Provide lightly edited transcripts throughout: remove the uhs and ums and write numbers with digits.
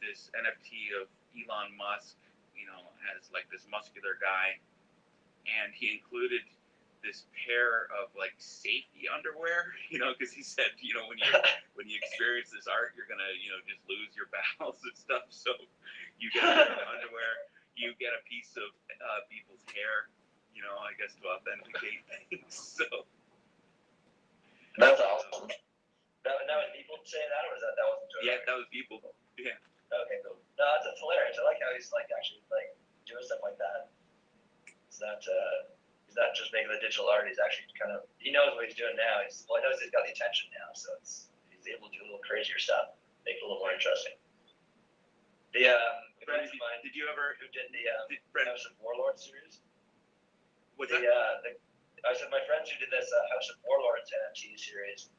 this NFT of Elon Musk, as like this muscular guy, and he included this pair of like safety underwear, because he said, when you experience this art, you're gonna, just lose your bowels and stuff. So you get a pair of underwear, you get a piece of people's hair, I guess to authenticate things. So that's awesome. That was people saying that, or was that wasn't Joe? Yeah, that was people. Yeah. Okay, cool. No, that's hilarious. I like how he's like actually like doing stuff like that. He's not just making the digital art. He's actually he knows what he's doing now. He knows he's got the attention now, so he's able to do a little crazier stuff, make it a little more interesting. The friend of mine, did you ever who did the House of Warlords series? What's that? I said my friends who did this House of Warlords NFT series.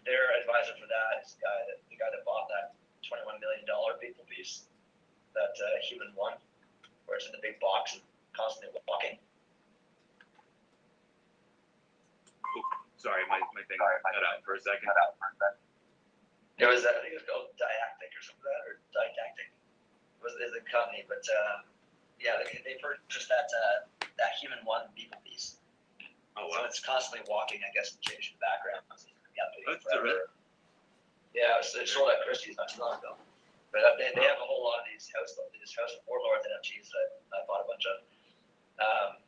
Their advisor for that is the guy that bought that $21 million people piece, that Human One, where it's in the big box and constantly walking. Sorry, my thing cut out for a second. It was, I think it was called Didactic or something like that, or Didactic. It was the company, but they purchased that Human One people piece. Oh wow! So it's constantly walking, I guess, and changing the background. That's forever. Yeah, it sold at Christie's not too long ago. But they have a whole lot of these House of Warlords NFTs that I bought a bunch of.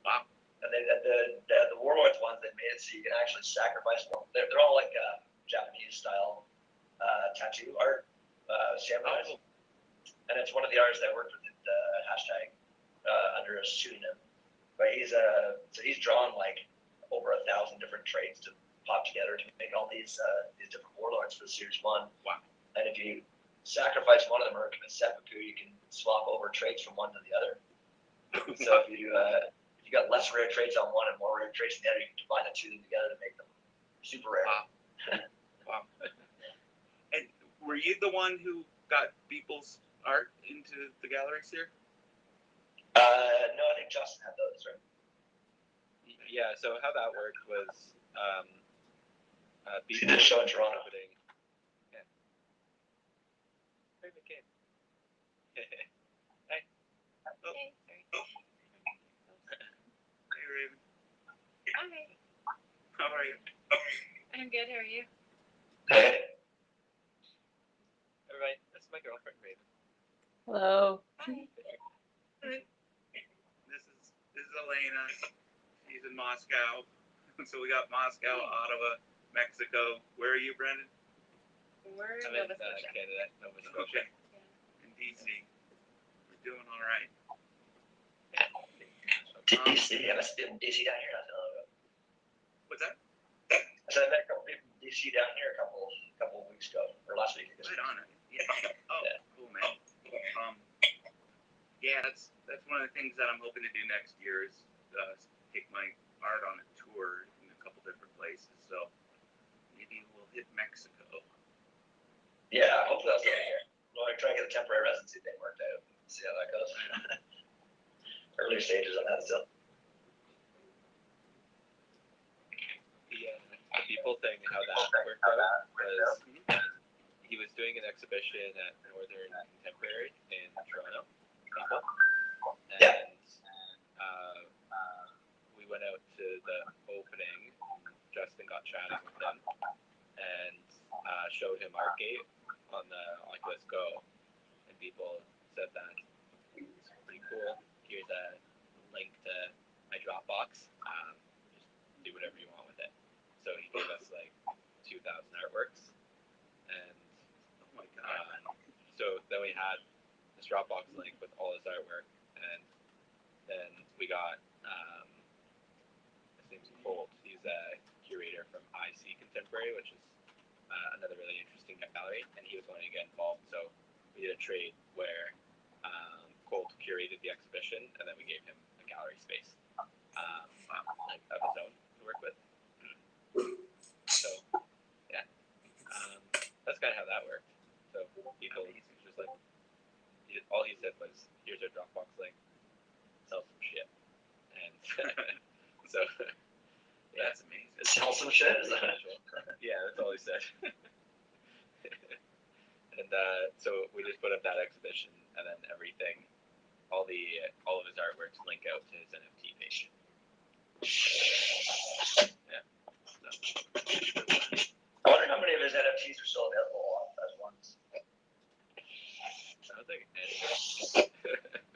Wow. And the Warlords ones, they made it so you can actually sacrifice one. They're all like Japanese style tattoo art, samurais. Oh, cool. And it's one of the artists that worked with the hashtag under a pseudonym. But he's drawn like over 1,000 different traits to pop together to make all these different warlords for Series 1. Wow. And if you sacrifice one of them or commit seppuku, you can swap over traits from one to the other. So if you got less rare traits on one and more rare traits on the other, you can combine the two of them together to make them super rare. Wow. Wow. And were you the one who got people's art into the galleries here? No, I think Justin had those, right? Yeah, so how that worked was she did a show in Toronto. Yeah. Raven came. Hey. Oh. Hey. Hey, Raven. Hi. How are you? I'm good. How are you? Hey. Everybody, that's my girlfriend, Raven. Hello. Hi. This is Elena. She's in Moscow. So we got Moscow, Ottawa, Mexico. Where are you, Brendan? We're in I'm in Nova Scotia. Canada, Nova Scotia. Okay. In DC. We're doing all right. DC. I must have been in DC down here not too long ago. What's that? I said I met a couple people from DC down here a couple of weeks ago, or last week, I guess. Right on it. Yeah. Oh, Yeah. cool, man. Yeah, that's one of the things that I'm hoping to do next year is take my art on a tour in a couple different places. So maybe we'll hit Mexico. Yeah, hopefully that's over here. We'll try to get a temporary residency thing worked out. See how that goes. Early stages on that still. The people thing, how that worked out was he was doing an exhibition at Northern Contemporary in Toronto. And we went out to the opening. Justin got chatting with him and showed him Artgate on the Oculus Go. And people said that it's pretty cool. Here's a link to my Dropbox. Just do whatever you want with it. So he gave us like 2,000 artworks. And Oh my god. so then we had this Dropbox link with all his artwork. And then we got, his name's Colt. He's a curator from IC Contemporary, which is another really interesting gallery. And he was wanting to get involved. So we did a trade where Colt curated the exhibition, and then we gave him a gallery space of his own to work with. So, yeah. That's kind of how that worked. So people, he's just like, all he said was, here's our Dropbox link, sell some shit. And so, yeah. That's amazing. Sell some shit. Yeah, that's all he said. And And so we just put up that exhibition, and then everything, all of his artworks link out to his NFT page. Yeah. I wonder how many of his NFTs are still available as ones. Sounds like any.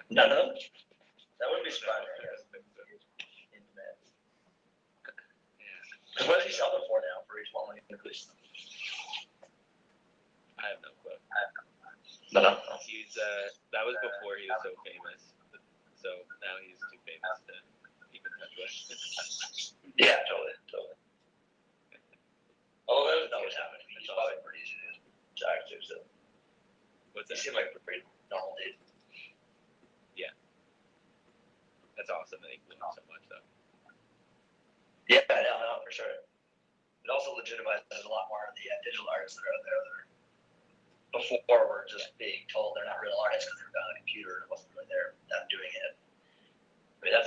None of them? That wouldn't be surprising, I guess. In demand. Yeah. What does he sell them for now for each one when he releases them? I have no clue. No. He's that was before he was so famous. So now he's too famous to keep in touch with. Yeah, totally. Oh, that always happened. He's probably pretty easy to talk to, so. What's He that? seemed like a pretty normal dude. Yeah. That's awesome that he blew up so much, though. Yeah, no, for sure. It also legitimizes a lot more of the digital artists that are out there that are before were just being told they're not real artists because they're done on a computer and it wasn't really them doing it. I mean, that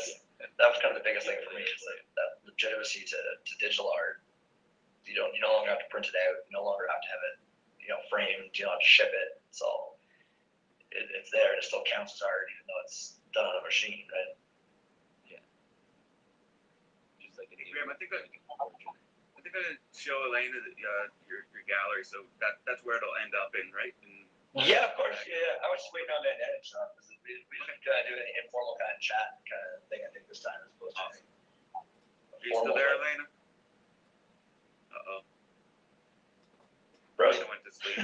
was kind of the biggest thing for me is that legitimacy to digital art. You no longer have to print it out. You no longer have to have it, framed. You don't have to ship it. It's all it's there. It still counts as art even though it's done on a machine, right? Yeah. Just like Hey, Graham, I think I'm gonna show Elena your gallery, so that's where it'll end up in, right? Yeah, of course. Yeah, I was just waiting on that edit stuff because we didn't do any informal kind of chat kind of thing. I think this time as opposed to. Awesome. Are you still there, Elena? Uh-oh. Bro. Elena went to sleep.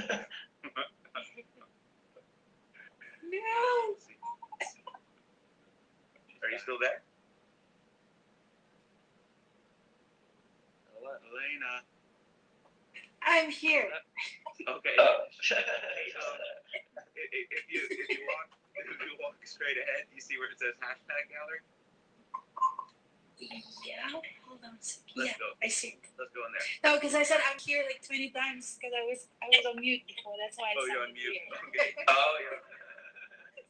No. Are you still there? Elena. I'm here. Okay. Oh. If you walk straight ahead, you see where it says #gallery? Yeah. Hold on a second. Let's Yeah, go. I see it. Let's go in there. No, because I said I'm here like 20 times because I was on mute before. That's why I Oh, you're on sounded mute. weird. Okay. Oh, yeah.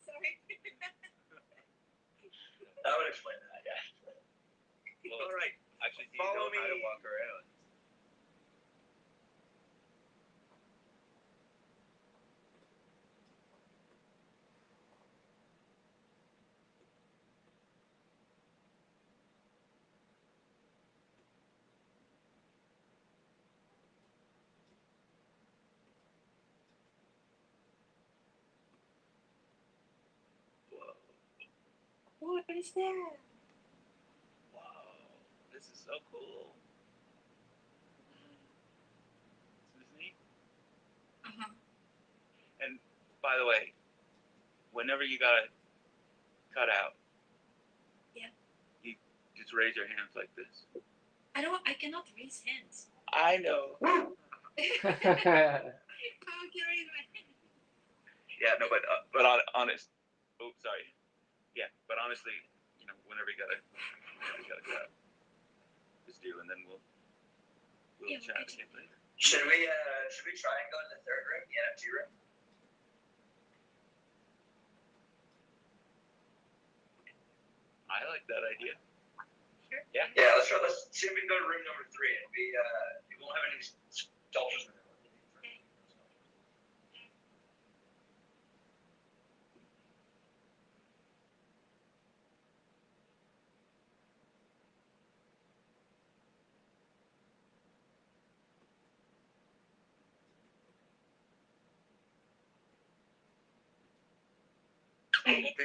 Sorry. That would explain that, yeah. Well, All right. actually, do you Follow know how to me. walk around? What is that? Wow. This is so cool. This is neat. Uh-huh. And by the way, whenever you gotta cut out, Yeah. you just raise your hands like this. I cannot raise hands. I know. How can I raise my hand? Yeah, no, but honest. Oh, sorry. Yeah, but honestly, whenever you gotta cut out, just do, and then we'll Yeah, chat okay. again later. Should we try and go in the third room, the NFT room? I like that idea. Sure. Yeah. Yeah, let's see if we can go to room number 3 and we won't have any sculptures in there.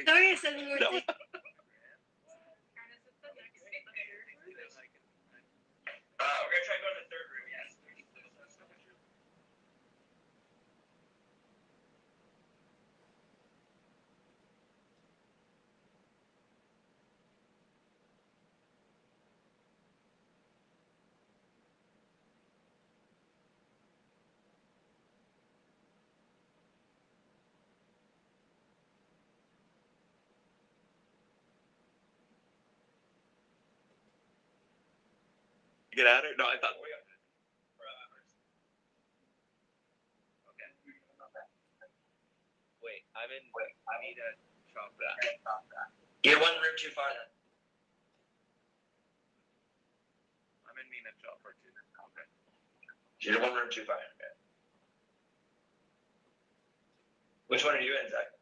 Sorry, I said we were No. taking. We're gonna try and go to the third room, yes. Get out of it? No, I thought. Okay. Wait, I'm in. I need to chop that. You're one room too far then. I'm in Mina chopper too. Okay. You're one room too far. Okay. Which one are you in, Zach?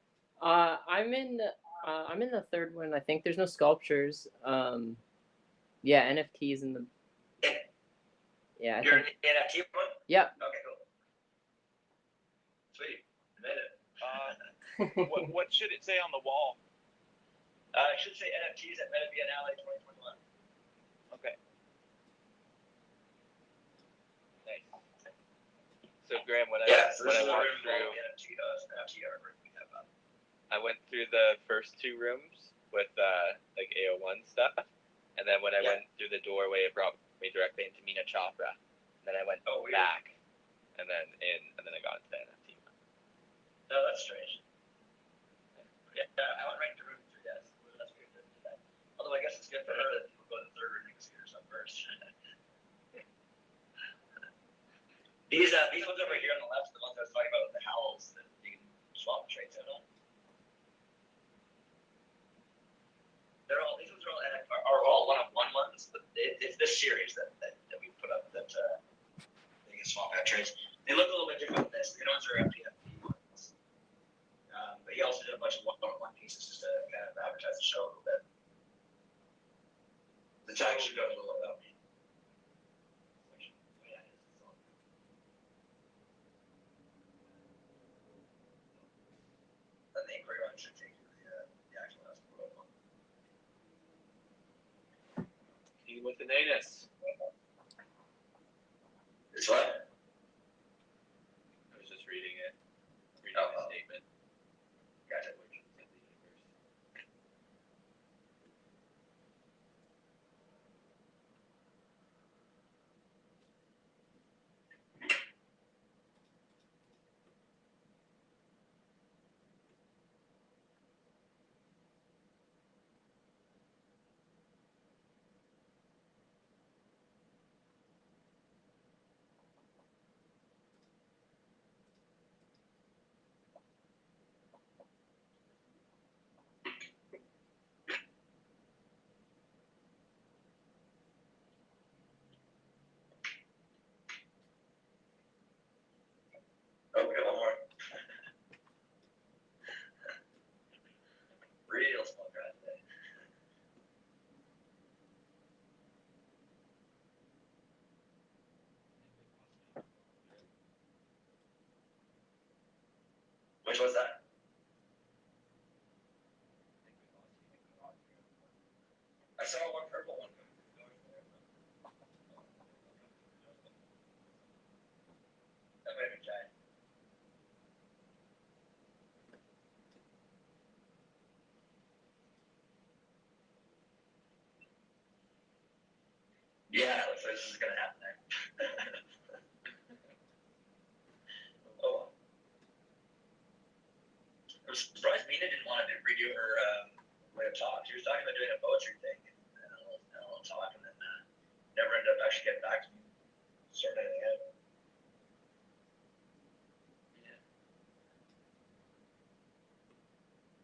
I'm in the third one. I think there's no sculptures. Yeah, NFTs in the. Yeah. You're in the NFT one? Yep. Okay, cool. Sweet. Made it. What should it say on the wall? It should say NFTs at Meta Biennale 2021. Okay. Nice. So Graham, when So I this is a walked room through, NFT artwork we have on. I went through the first two rooms with like AO1 stuff, and then when I went through the doorway, it brought me directly into Mina Chopra. And then I went back, and then I got into the NFT. No, that's strange. Yeah, I went right into room 3. That's weird. Although I guess it's good for her that people go to the third room and see her some first. These ones over here on the left, the ones I was talking about with the howls that you can swap traits out on. These ones are all one-on-one ones, but it's this series that we put up that they can swap out traits. They look a little bit different than this. The ones are FPFP ones. But he also did a bunch of one-on-one pieces just to kind of advertise the show a little bit. The tag should go a little about me. And the inquiry run should take you to the actual house. With an anus. It's what? I was just reading the statement. Gotcha. Oh, we got one more. Real small crowd today. Which was that? I saw one purple one. That might have been giant. Yeah, it looks like this is gonna happen there. Oh. I'm surprised Mina didn't want to redo her way of talk. She was talking about doing a poetry thing and a little talk, and then never ended up actually getting back to me. Sort anything out. Yeah.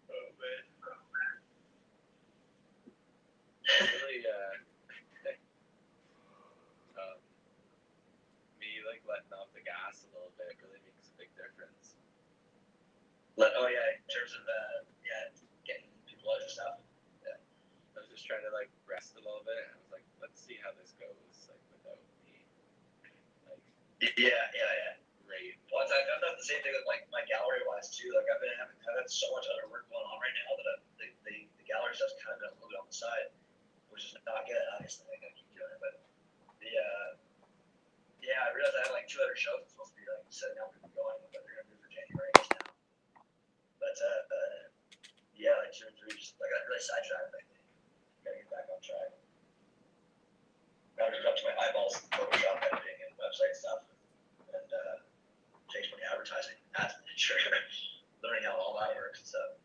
Oh man. Really, me like letting off the gas a little bit really makes a big difference. Oh yeah, in terms of getting people out of stuff. Yeah. I was just trying to like rest a little bit. I was like, let's see how this goes, like without me, like. Yeah. Great. Well, I've done the same thing with my gallery wise too. Like I've had so much other work going on right now that the gallery stuff's kind of been a little bit on the side, which is not good. Obviously, I gotta keep doing it, but I realized I have like 2 other shows I'm supposed to be like setting up and going, but they're gonna do for January now. But like 2 or 3, just like I got really sidetracked. I think gotta get back on track. Now I'm just up to my eyeballs in Photoshop editing and website stuff, and Facebook advertising, ads manager, learning how all that works and stuff,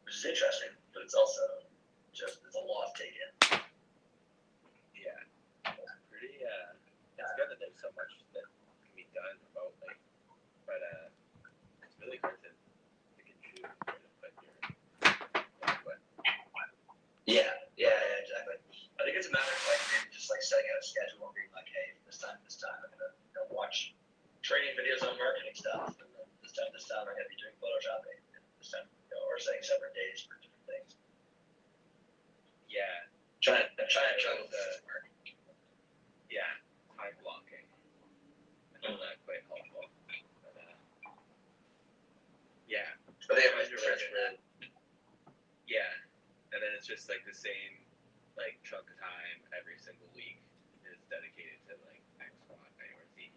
which is interesting, but it's also it's a lot to take in. Yeah. Pretty. It's good that there's so much that can be done remotely, but it's really hard to pick and choose where to put your input. Yeah, exactly. I think it's a matter of like maybe just like setting out a schedule and being like, hey, this time I'm gonna watch training videos on marketing stuff, and then this time I'm gonna be doing Photoshop just like the same like chunk of time every single week is dedicated to like X, Y, or Z.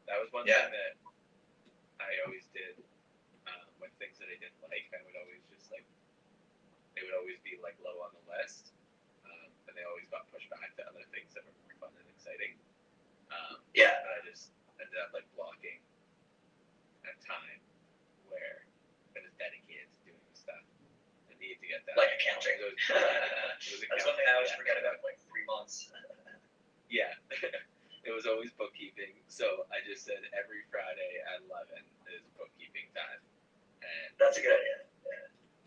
That was one Yeah. thing that I always did with things that I didn't like. I would always just like they would always be like low on the list, and they always got pushed back to other things that were more fun and exciting. Yeah. And I just ended up like blocking a time where I was dedicated to doing the stuff. I needed to get that. Like accounting. It was That's something I always yeah. forget about for like 3 months. Yeah. It was always bookkeeping. So I just said every Friday at 11 is bookkeeping time. And That's a good idea.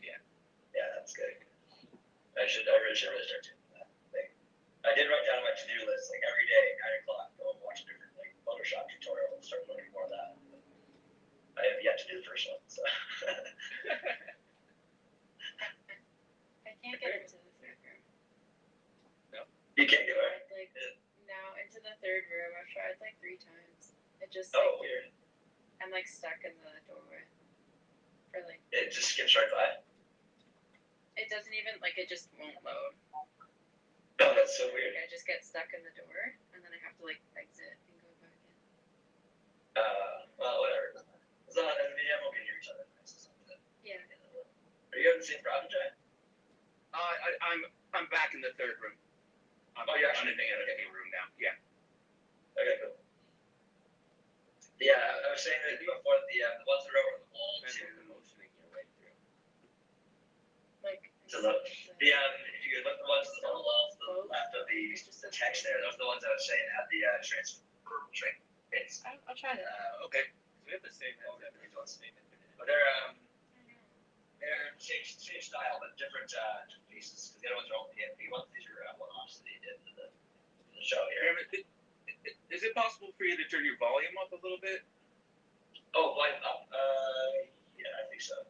Yeah. Yeah, that's good. I really should start doing that thing. I did write down on my to-do list like every day, 9 o'clock, go and watch a different like Photoshop tutorial and start learning more of that. I have yet to do the first one, so. I can't get into the third room. You can't do it. Like now into the third room, I've tried like 3 times. It just Oh, weird. I'm like stuck in the doorway. For like It just skips right by. it doesn't even like it just won't load. Oh, that's so weird. Like, I just get stuck in the door and then I have to like exit and go back in. Well, whatever. As long as we have okay near each other. Yeah. Are you in the same problem, Jay? I'm back in the third room. I'm Oh, you're actually in the NFT room now. Yeah. Okay, cool. Yeah, I was saying that before the ones that are over the wall And too. motioning your way through. Like So if you could look the ones on the walls to the left of the text there, those are the ones I was saying had the transferable traits. I'll try that. Okay. So we have the same headset. But they're same style, but different pieces. Because the other ones are all PNP ones. These are one-offs that they did for the show here. Is it possible for you to turn your volume up a little bit? Oh, volume up. Yeah, I think so.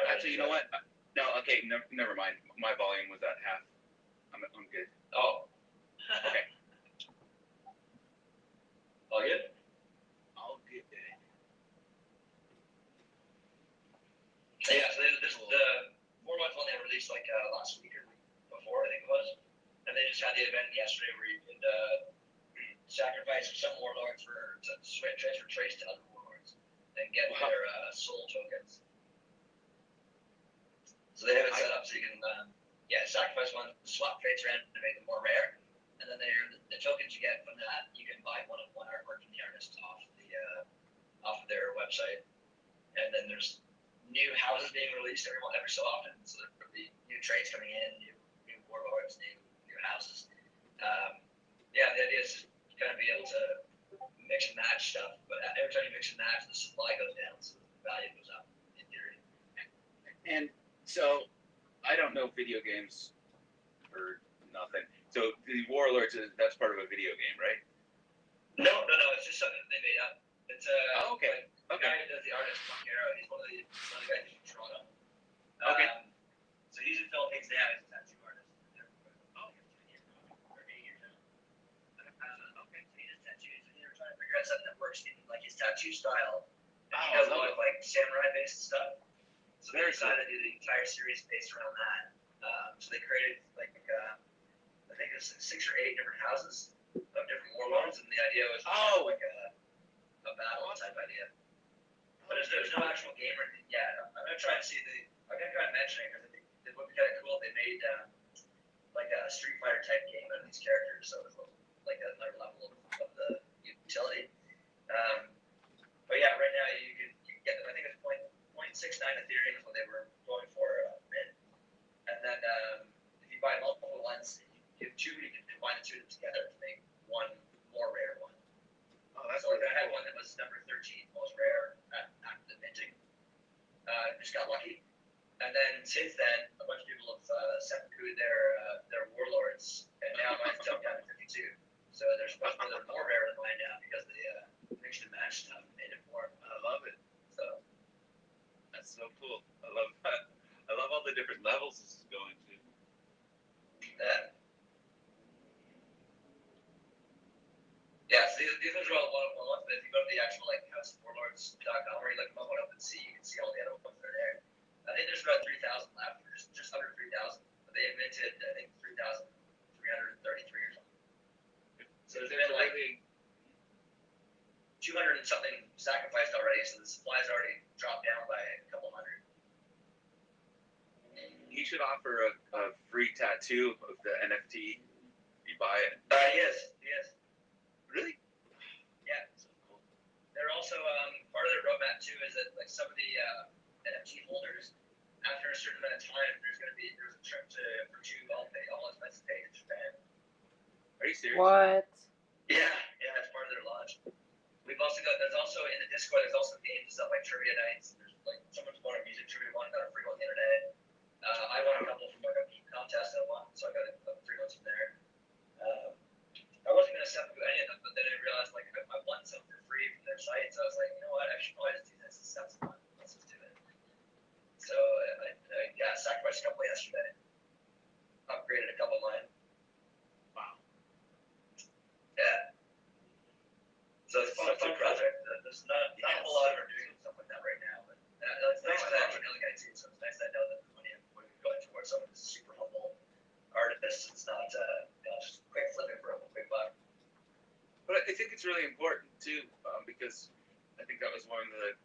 Actually, you know what? No, okay, never mind. My volume was at half. I'm good. Oh. Okay. All good? All good. Yeah, so this the 4-month one they released like last week or before, I think it was. And they just had the event yesterday where you could sacrifice some warlords to transfer traits to other warlords and get their soul tokens. So they have it set up so you can sacrifice one, swap traits around to make them more rare, and then the tokens you get from that you can buy one artwork from the artist off of their website. And then there's new houses being released every so often, so there'll be new traits coming in, new warlords, new houses. The idea is to kind of be able to mix and match stuff, but every time you mix and match, the supply goes down, so the value goes up in theory. And so, I don't know video games or nothing. So the Warlords, that's part of a video game, right? No, it's just something that they made up. It's okay. The guy who does the artist, Montero, he's one of the guys from Toronto. Okay. So he's in Philippines now, he's a tattoo artist. Oh. Or 8 years now. Okay, so he does tattoos, and they were trying to figure out something that works in like his tattoo style. And he does a lot of like samurai-based stuff. So they decided to do the entire series based around that. So they created like I think it's 6 or 8 different houses of different warlords, and the idea was like a battle type idea. But there's no actual game or anything yet. I'm gonna try and see I'm gonna try and mention it because I think it would be kind of cool if they made like a Street Fighter type game out of these characters, so it's like another level of the utility. But yeah, right now you can get them. I think it's 0.69 Ethereum is what they were going for mint. And then if you buy multiple ones, you have 2. You can combine the 2 of them together to make one more rare one. Oh, that's so I had one that was number 13, most rare after the minting. Just got lucky. And then since then, a bunch of people have seppuku their warlords, and now mine's jumped down to 52. So there's much more rare than mine now because they mixed and matched stuff and made it more. I love it. So that's so cool. I love all the different levels this is going to. Yeah, so these are all one-on-one ones, but if you go to the actual like housewarlords.com where you look them up on OpenSea, you can see all the other ones that are there. I think there's about 3,000 left, or just under should offer a free tattoo of the NFT. You buy it. Yes. Really? Yeah. So cool. They're also part of their roadmap too is that like some of the NFT holders, after a certain amount of time, there's a trip all expenses paid to Japan. Are you serious? What? Yeah, it's part of their launch. There's also in the Discord, there's also games and stuff like trivia nights. There's like someone's won a music trivia one, got a free one the other day. I won a couple from like a contest I won, so I got a free ones from there. I wasn't gonna step through any of them, but then I realized like I won some for free from their site, so I was like, you know what, I should probably just do this. This sounds fun. Let's just do it. So I sacrificed a couple yesterday. Upgraded a couple of mine. Wow. Yeah. So it's a fun project. There's not a whole lot of them doing stuff like that right now, but it's nice that I actually know the guy too. So it's nice that I know that the money I'm going towards someone who's a super humble artist. It's not just quick flipping for a quick buck. But I think it's really important too, because I think that was one of the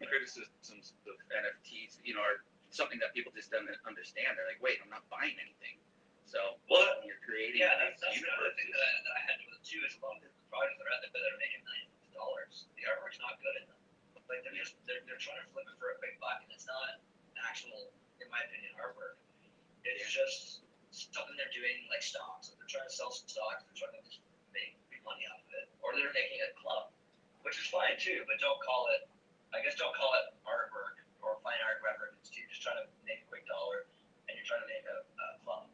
criticisms of NFTs. Are something that people just don't understand. They're like, wait, I'm not buying anything. So you're creating that's these another universes. thing that I had with it too is a lot of the projects that are out there that are making millions of dollars. The artwork's not good in them. Like they're trying to flip it for a quick buck, and it's not actual, in my opinion, artwork. It's just something they're doing like stocks. If they're trying to sell some stocks, they're trying to just make big money off of it, or they're making a club, which is fine too. But don't call it artwork or fine art, whatever. You're just trying to make a quick dollar, and you're trying to make a club.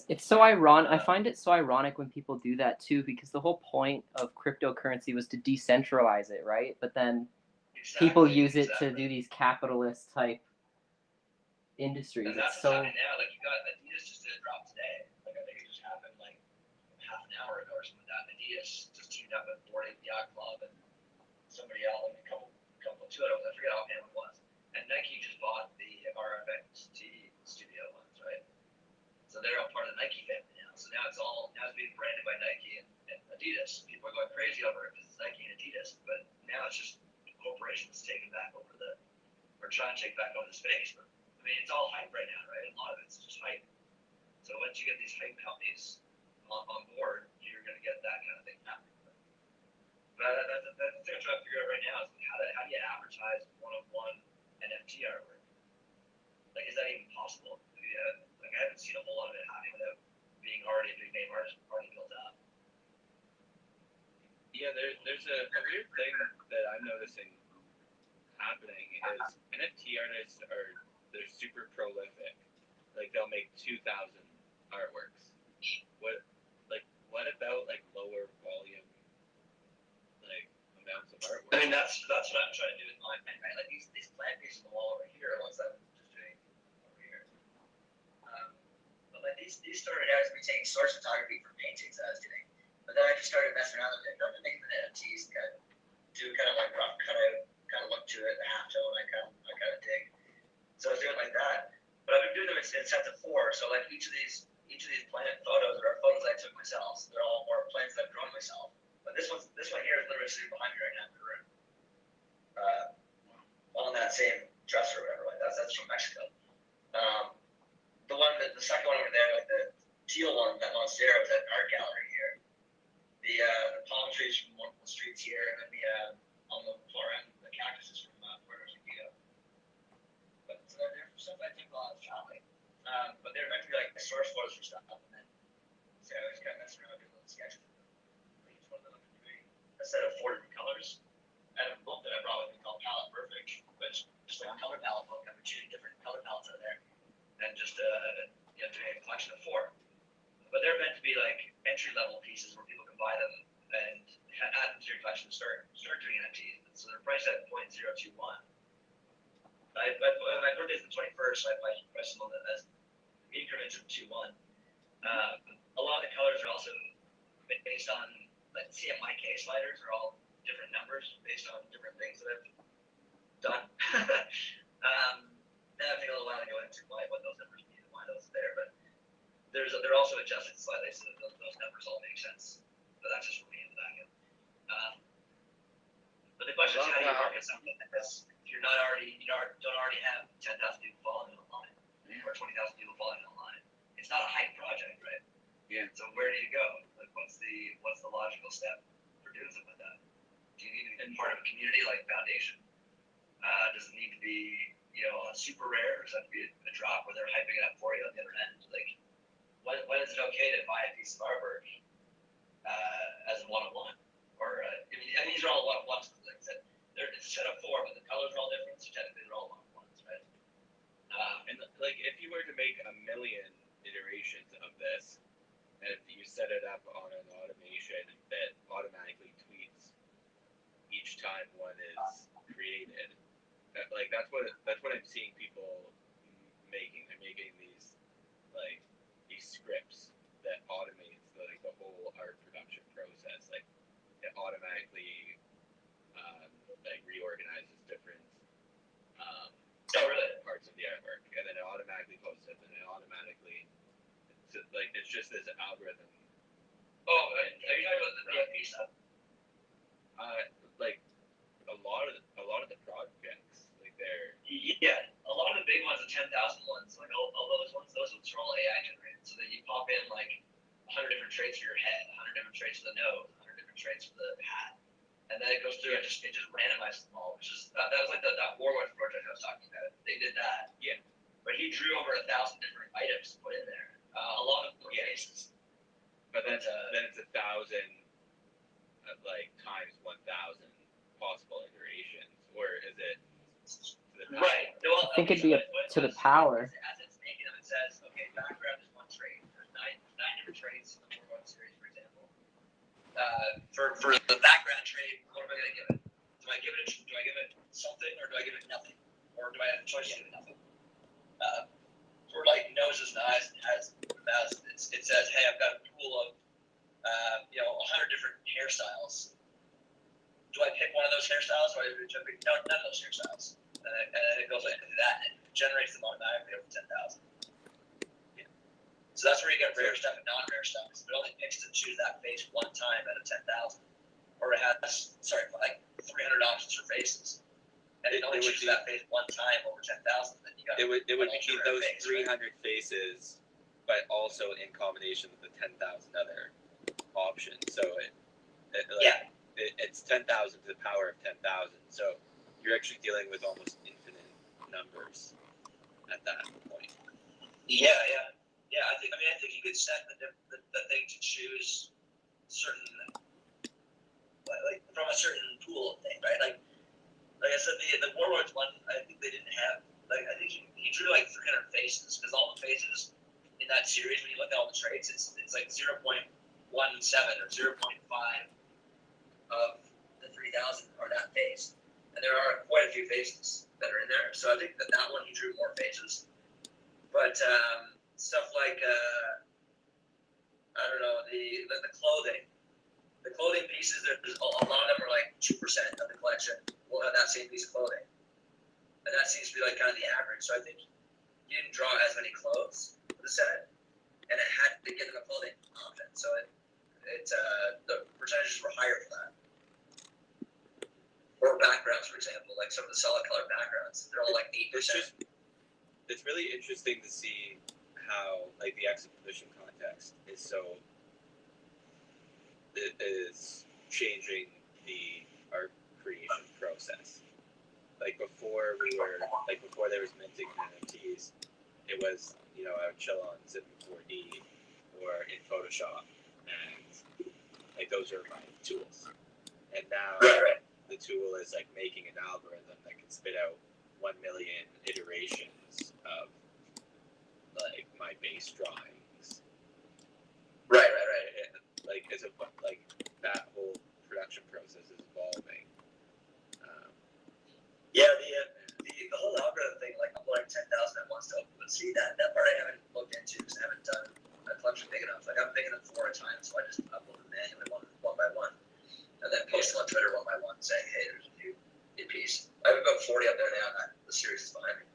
It's so ironic. I find it so ironic when people do that too, because the whole point of cryptocurrency was to decentralize it, right? But then people use it to do these capitalist type industries. And that's It's what's so happening now. Like you got Adidas just did a drop today. Like I think it just happened like half an hour ago or something like that. Adidas just teamed up with Board Yacht Club and somebody else, and two others. I forget offhand what it was. And Nike just bought the RFXT studio ones, right? So they're all part of the Nike family now. So now it's being branded by Nike and Adidas. People are going crazy over it because it's Nike and Adidas. But now it's just corporations taking back over or trying to take back over the space. But I mean, it's all hype right now, right? A lot of it's just hype. So once you get these hype companies on board, you're going to get that kind of thing happening. But that's the thing I'm trying to figure out right now is how do you advertise one-on-one NFT artwork? Like, is that even possible? Yeah, like I haven't seen a whole lot of it happening without being already a big name artist already built up. Yeah, there's a weird thing that I'm noticing happening is NFT artists they're super prolific. Like they'll make 2,000 artworks. What about like lower volume amounts of artwork? I mean, that's what I'm trying to do with mine, right? Like these plant pieces on the wall over here are ones that I'm just doing over here. But like these started out as me taking source photography for paintings that I was doing. But then I just started messing around with it, started making the NFTs, kind of like rough cutout, kind of look to it, the half tone, I kind of dig. So I was doing it like that. But I've been doing them in sets of 4. So like each of these plant photos are photos I took myself. So they're all more plants that I've grown myself. But this one here is literally sitting behind me right now in the room. On that same dresser or whatever, like that's from Mexico. The second one over there, like the teal one, that Monstera was at an art gallery here. The palm trees from one of the streets here, and then on the far end, the cactuses from Puerto Rico. But so they're stuff I took while I was traveling. But they're meant to be like source photos for stuff, and then so I was kind of messing around with little sketches. Each one of them I'm doing a set of 4 different colors. I have a book that I brought with me called Palette Perfect, which is just like a color palette book. I'm choosing different color palettes out of there, and just doing a collection of 4. But they're meant to be like entry level pieces where people can buy them and add them to your collection and start doing NFTs. So they're priced at 0.021. My birthday's the 21st, so I price them as increments of 2-1. A lot of the colors are also based on, like, CMYK sliders are all different numbers based on different things that I've done. And I think a little while to go into what those numbers mean and why those are there, but they're also adjusted slightly so that those numbers all make sense. But that's just for me in the back end. But the question is, how do you market something like this? If you're not already, don't already have 10,000 people following you online or 20,000 step for doing something like that? Do you need to be part of a community like Foundation? Does it need to be, a super rare? Does it have to be a drop where they're hyping it up for you on the other end? Like, when is it okay to buy a piece of artwork as a one-on-one? Or, these are all one-on-ones. Like I said, it's set up for, but the colors are all different, so technically they're all one-on-ones, right? And like, if you were to make 1 million iterations of this, and if you set it up on an automation that automatically tweets each time one is created, that's what I'm seeing people making. They're making these scripts that automates the whole art production process. Like, it automatically reorganizes different parts of the artwork, and then it automatically posts it, and it automatically it's just this algorithm. Oh, are you talking about the PFP stuff? Like a lot of the projects, they're a lot of the big ones, the 10,000 ones, like all those ones are all AI generated, so that you pop in like 100 different traits for your head, 100 different traits for the nose, 100 different traits for the hat, and then it goes through and it just randomizes them all, which is that was like that Warlords project I was talking about. They did that, yeah. But he drew over 1,000 different items to put in there. A lot of them were faces. But then it's 1,000 times 1,000 possible iterations, or is it to the power? Right. I think it'd be to the power. As it's making them, it says, okay, background is one trait. There's nine different traits in the Warlords series, for example. For the background trait, what am I going to give it? Do I give it something, or do I give it nothing, or do I have a choice to give it nothing? For noses and eyes and heads, it says, hey, I've got a pool of 100 different hairstyles. Do I pick one of those hairstyles, or do I pick none of those hairstyles? And then it goes into that, and it generates them automatically over 10,000. Yeah. So that's where you get rare stuff and non-rare stuff. It only picks to choose that face one time out of 10,000, or it has 300 options for faces. And it only chooses that face one time over 10,000. Then you got it would be those face, 300 faces, but also in combination with the 10,000 other options. So it's 10,000 to the power of 10,000. So you're actually dealing with almost infinite numbers at that point. Yeah. I think you could set the thing to choose certain, from a certain pool of thing, right? Like I said, the Warlords one, I think they didn't have, I think he drew 300 faces, because all the faces in that series, when you look at all the traits, it's like 0.17 or 0.5 of the 3,000 are that face. And there are quite a few faces that are in there. So I think that one he drew more faces. But stuff like, the clothing. The clothing pieces, there's a lot of them are 2% of the collection will have that same piece of clothing. And that seems to be kind of the average. So I think you didn't draw as many clothes for the set, and it had to give them a clothing option. So the percentages were higher for that. Or backgrounds, for example, some of the solid color backgrounds, they're all 8%. It's really interesting to see how the exhibition context is changing the art creation process. Before there was minting NFTs, it was I would chill on Zip 4D or in Photoshop, and those are my tools. And now the tool is making an algorithm that can spit out 1 million iterations of my base drawings. Right. That whole production process is evolving. The whole algorithm thing, uploading 10,000 at once to see that part I haven't looked into because I haven't done a collection big enough. I'm big enough 4 at a time, so I just upload them manually one by one, and then post them on Twitter one by one, saying, hey, there's a new piece. I have about 40 up there now, and the series is behind me.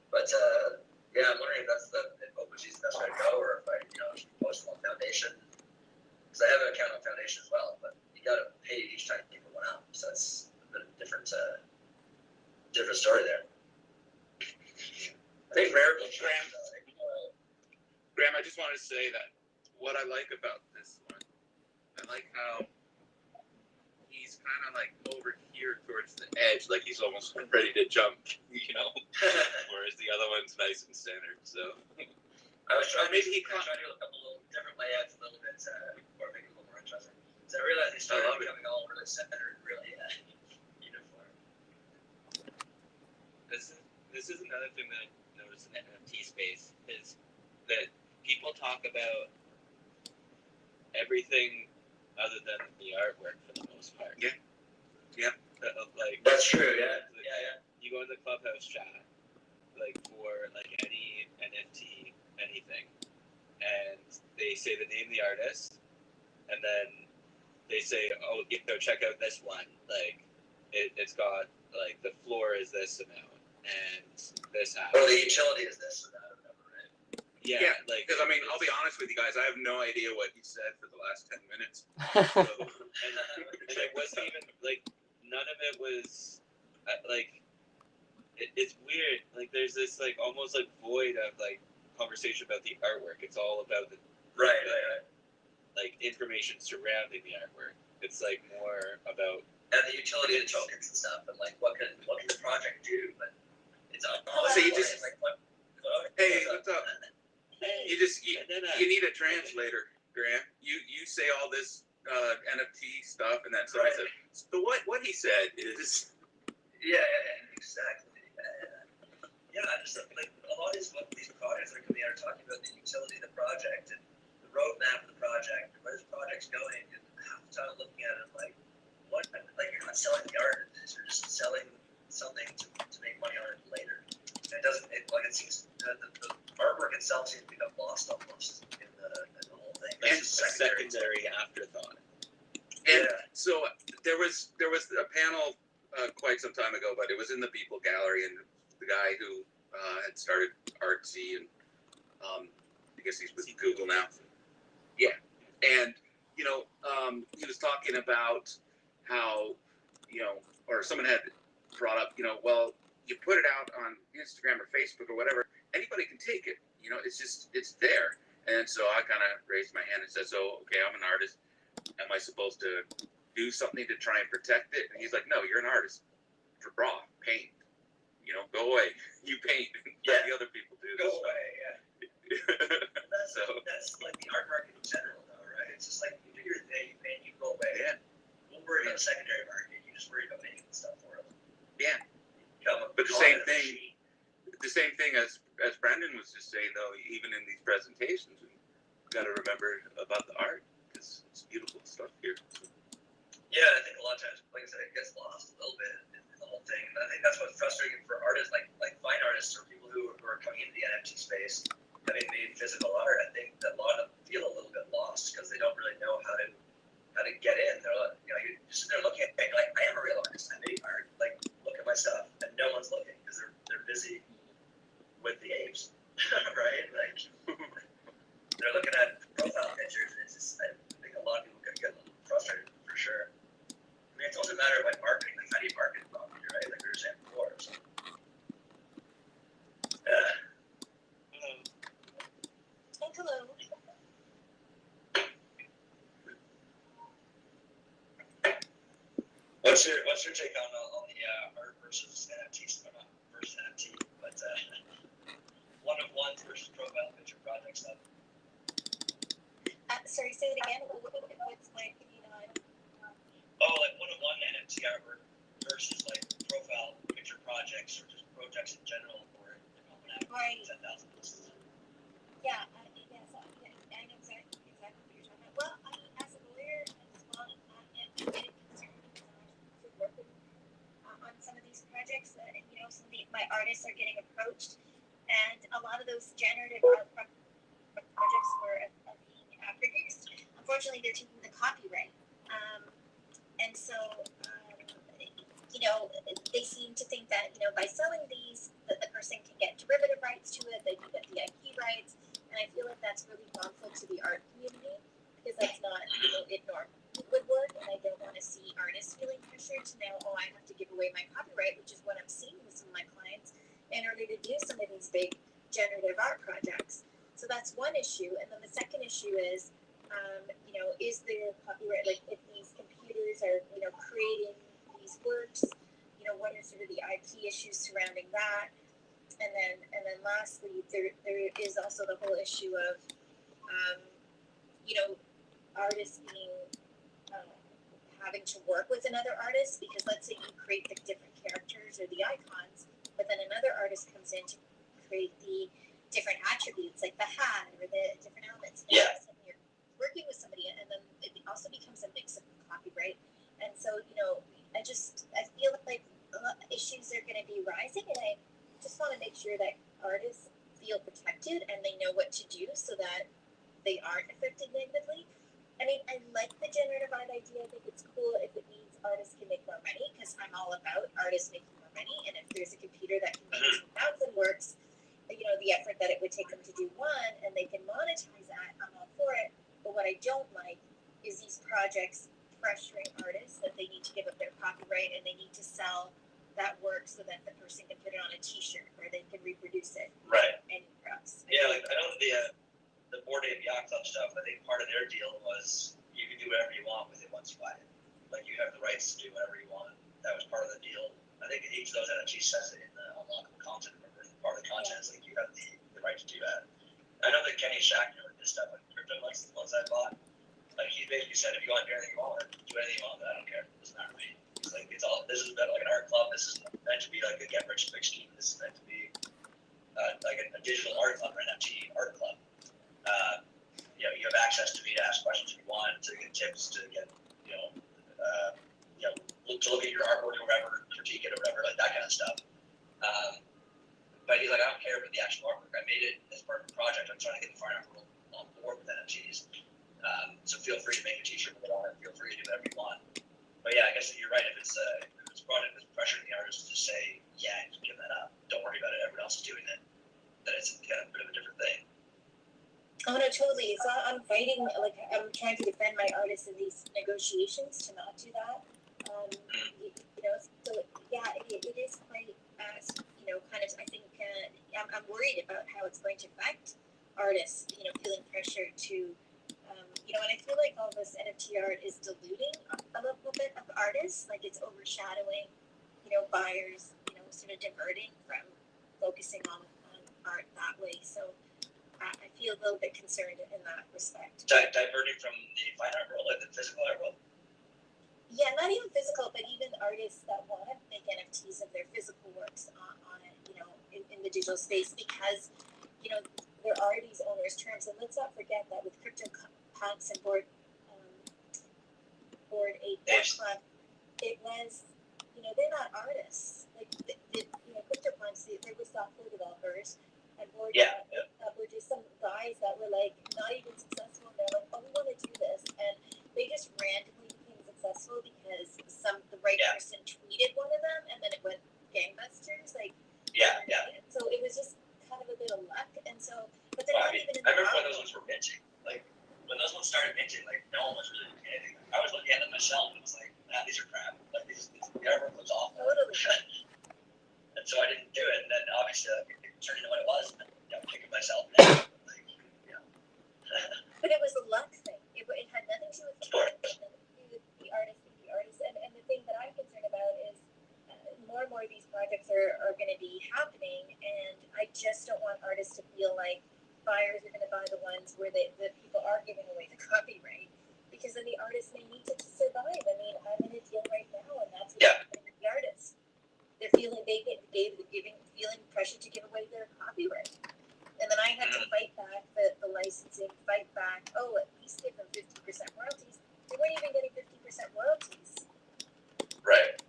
But I'm wondering if OpenSea's the best way to go, or if I post one Foundation, because I have an account on Foundation as well, but you got to pay each time you put one out, so it's a bit of a different story there. I think rare will Graham, I just wanted to say that what I like about this one, I like how kind of like over here towards the edge, like he's almost ready to jump, whereas the other one's nice and centered. So I was trying maybe he to do a couple little different layouts a little bit or make it a little more interesting. So I realized they started becoming all really centered, really uniform. This is another thing that I noticed in the NFT space is that people talk about everything other than the artwork for the most part. Yeah. Like That's true. Yeah. You go in the Clubhouse chat, like for like any NFT, anything, and they say the name of the artist, and then they say, "Oh, check out this one. Like, it's got like the floor is this amount, and this happens." Or the utility is this or that, or whatever, right? Yeah, like because I mean, I'll be honest with you guys. I have no idea what he said for the last 10 minutes. So, and it wasn't even like none of it was like it's weird. Like there's this like almost like void of like conversation about the artwork. It's all about the Right. like information surrounding the artwork. It's like more about And the utility of the tokens and stuff, and like what can the project do? But it's all So you just- like what? hey, what's up? hey, You need a translator, Graham. You say all this NFT stuff, and then somebody said. So what he said is. Yeah, exactly. Yeah, I just like a lot of these projects that are coming out are talking about the utility of the project and the roadmap of the project, where this project's going, and half the time looking at it like, what? Like you're not selling the art, you're just selling something to make money on it later. And it doesn't. It seems the artwork itself seems to become lost almost in the whole thing. and It's a secondary afterthought. And so there was a panel quite some time ago, but it was in the People Gallery, and the guy who had started Artsy, and I guess he's with Google now. Yeah, and he was talking about how or someone had brought up, well, you put it out on Instagram or Facebook or whatever, anybody can take it. It's there. And so I kind of raised my hand and said, so, okay, I'm an artist. Am I supposed to do something to try and protect it? And he's like, no, you're an artist. Draw, paint. Go away. You paint. Let the other people do Go this away, So that's like the art market in general, though, right? It's just like you do your thing, you paint, you go away. yeah, Don't worry about the secondary market. You just worry about making the stuff for them. yeah. But the same thing as Brendan was just saying, though, even in these presentations, we got to remember about the art, because it's beautiful stuff here. So. Yeah, I think a lot of times, like I said, it gets lost a little bit in the whole thing. And I think that's what's frustrating for artists, like fine artists or people who are coming into the NFT space, having made physical art. I think that a lot of them feel a little bit lost because they don't really know how to get in. They're like, you're just there looking at it, like, I am a real artist. I make art. Like, look at my stuff, and no one's looking because they're busy with the apes, right? Like, they're looking at profile pictures, and it's just, I think a lot of people get a little frustrated for sure. I mean, it's also a matter of like marketing. Like, how do you market properly, right? Like we were saying before. So. Hello. What's your take on the art versus NFTs? Or not versus NFT, but one-of-one versus profile picture project stuff. Sorry, say it again. What's my opinion on? Oh, like one-of-one NFT artwork versus like profile picture projects or just projects in general where they're coming out Right. 10,000 pieces. Yeah, yes, I know exactly what you're talking about. Well, I mean, as a lawyer as well, I'm getting concerned to work with, on some of these projects. Some of my artists are getting approached, and a lot of those generative art projects are being produced. Unfortunately, they're taking the copyright, and so they seem to think that by selling these, that the person can get derivative rights to it, they can get the IP rights, and I feel like that's really harmful to the art community because that's not it normally would work, and I don't want to see artists feeling pressured to know, I have to give away my copyright, which is what I'm seeing with some of my clients in order to do some of these big generative art projects. So that's one issue, and then the second issue is, is there copyright, like if these computer creators are, creating these works, what are sort of the IP issues surrounding that? And then lastly, there is also the whole issue of, artists being having to work with another artist, because let's say you create the different characters or the icons, but then another artist comes in to create the different attributes, like the hat or the different elements. And Yeah. you're working with somebody, and then it also becomes a mix of copyright. And so, I feel like issues are going to be rising, and I just want to make sure that artists feel protected and they know what to do so that they aren't affected negatively. I mean, I like the generative art idea. I think it's cool if it means artists can make more money, because I'm all about artists making more money. And if there's a computer that can make 2,000 works, the effort that it would take them to do one, and they can monetize that, I'm all for it. But what I don't like is these projects pressuring artists that they need to give up their copyright and they need to sell that work so that the person can put it on a T-shirt or they can reproduce it. Right. Anywhere else. Yeah, like I know the Board Ape Yacht Club stuff. I think part of their deal was you can do whatever you want with it once you buy it. Like you have the rights to do whatever you want. That was part of the deal. I think each of those NFTs says it in the unlockable content. Remember, part of the content is like you have the right to do that. I know that Kenny Shackner with this stuff, like crypto ones, the ones I bought. Like he basically said, if you want to do anything you want, do anything you want. I don't care. It doesn't matter to me. He's like, it's all. This is better like an art club. This is meant to be like a get rich quick scheme. This is meant to be like a digital art club or NFT art club. You have access to me to ask questions if you want, to get tips, to get to look at your artwork or whatever, critique it or whatever, like that kind of stuff. But he's like, I don't care about the actual artwork. I made it as part of a project. I'm trying to get the fine art world on board with NFTs. So feel free to make a T-shirt with it on it. Feel free to do whatever you want. But yeah, I guess you're right. If it's project that's pressuring the artist to say, yeah, just give that up. Don't worry about it. Everyone else is doing it. Then it's kind of a bit of a different thing. Oh no, totally. So I'm fighting, like I'm trying to defend my artists in these negotiations to not do that. So yeah, it is quite, kind of. I think I'm worried about how it's going to affect artists. Feeling pressured to, and I feel like all this NFT art is diluting a little bit of artists. Like it's overshadowing, buyers. Sort of diverting from focusing on art that way. So I feel a little bit concerned in that respect. Diverting from the fine art world, like the physical art world? Yeah, not even physical, but even artists that want to make NFTs of their physical works on it, in the digital space, because, there are these owners' terms. And let's not forget that with CryptoPunks and Board Ape Club, it was, they're not artists. Like, CryptoPunks, they were software developers, and Board were just some guys that were like not even successful. And they're like, oh, we want to do this, and they just randomly became successful because the right person tweeted one of them, and then it went gangbusters. Like, and so it was just kind of a bit of luck, and so, but they're not even in the. I remember when those ones were minting. Like when those ones started minting, like no one was really doing anything. I was looking at them myself, and was like, nah, these are crap. Like the artwork looks awful. Totally. And so I didn't do it, and then obviously it turned into what it was, and I'm kicking myself now. Like, But it was a luck thing. It had nothing to do with the artist, and the thing that I'm concerned about is more and more of these projects are going to be happening, and I just don't want artists to feel like buyers are going to buy the ones where the people are giving away the copyright, because then the artists may need to survive. I mean, I'm in a deal right now, and that's what's happening with the artists. They're feeling feeling pressure to give away their copyright. And then I had to fight back the licensing, fight back, at least give them 50% royalties. They weren't even getting 50% royalties. Right.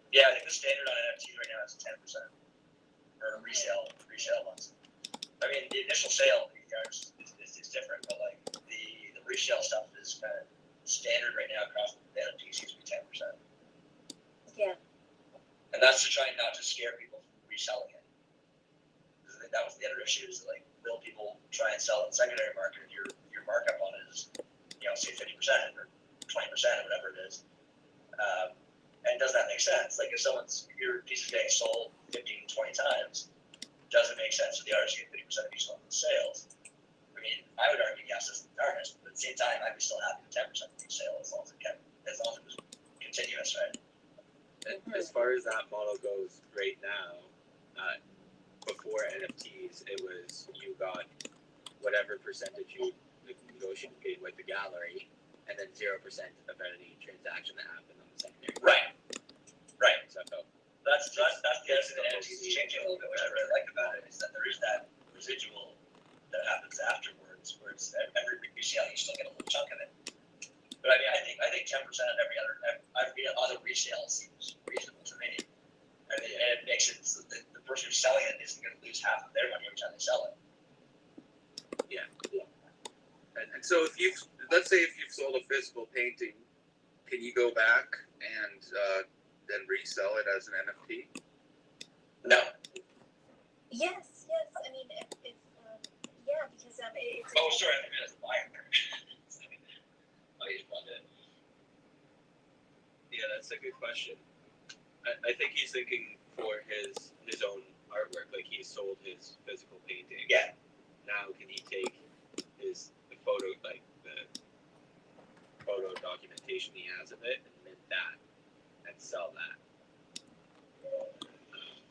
Yeah, I think the standard on NFTs right now is 10% for resale ones. I mean, the initial sale is different, but like the resale stuff is kind of standard right now across the NFTs seems to be 10%. Yeah. And that's to try and not just scare people from reselling it. Because I think that was the other issue is like, will people try and sell in the secondary market if your markup on it is, say 50% or 20% or whatever it is. And does that make sense? Like if your piece is getting sold 15, 20 times, does it make sense for the artist to get 50% of each one of the sales? I mean, I would argue yes as an artist, but at the same time, I'd be still happy with 10% of each sale as long as it as long as it's continuous, right? And as far as that model goes right now, before NFTs, it was you got whatever percentage you negotiated with the gallery, and then 0% of any transaction that happened on the secondary. Right. So That's the other thing that NFTs is changing a little bit, which I really like about it, is that there is that residual that happens afterwards, where it's every resale you still get a little chunk of it. But I mean, I think 10% of every other resale seems reasonable to me. I mean, and it makes it so that the person who's selling it isn't going to lose half of their money every time they sell it. yeah. And so let's say if you've sold a physical painting, can you go back and then resell it as an NFT? No. Yes. I mean, if yeah, because it's. Oh, sorry, I think that's the buyer. Oh, you just wanted it. Yeah, that's a good question. I think he's thinking for his own artwork, like he sold his physical painting. Yeah. Now can he take the photo, like the photo documentation he has of it, and mint that and sell that?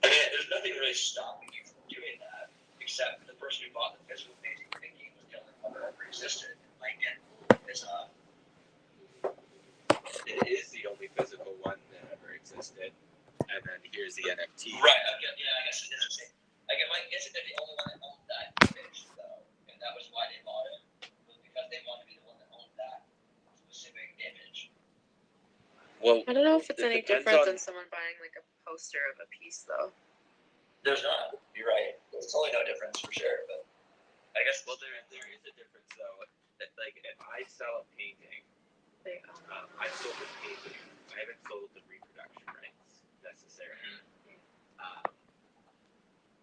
I mean, there's nothing really stopping you from doing that, except the person who bought the physical painting thinking it was the only one that ever existed might get pissed off. It is the only physical one that ever existed, and then here's the NFT. Right. I guess it is. I guess they're the only one that owned that image, though, and that was why they bought it. Was because they wanted to be the one that owned that specific image. Well, I don't know if it's any depends different on- than someone buying like a poster of a piece, though. There's not. You're right. There's totally no difference for sure, but I guess. Well, there is a difference though. Like if I sell a painting, They own I sold the painting. I haven't sold the reproduction rights necessarily.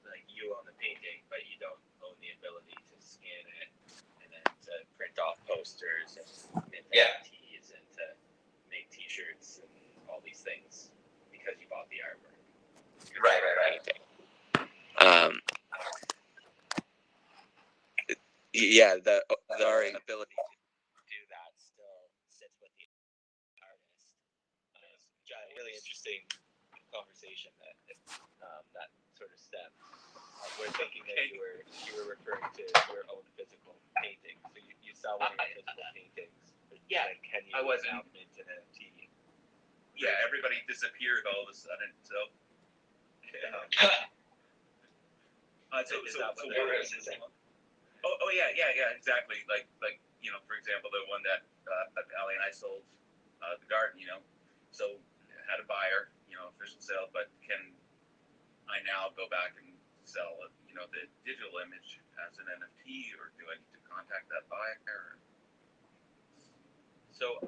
Like you own the painting, but you don't own the ability to scan it and then to print off posters and NFTs and to make T-shirts and all these things because you bought the artwork. Right. Painting. Yeah, the ability to do that still sits with the artist. Really interesting conversation that sort of stems. We're thinking that you were referring to your own physical painting. So you sell one of your physical paintings. Yeah, like, can you I wasn't- now mint an NFT? Yeah, everybody disappeared all of a sudden. So, Is that what where they're is it? Oh yeah, exactly. Like for example, the one that Ali and I sold, the garden. So had a buyer, official sale, but can I now go back and sell the digital image as an NFT, or do I need to contact that buyer? So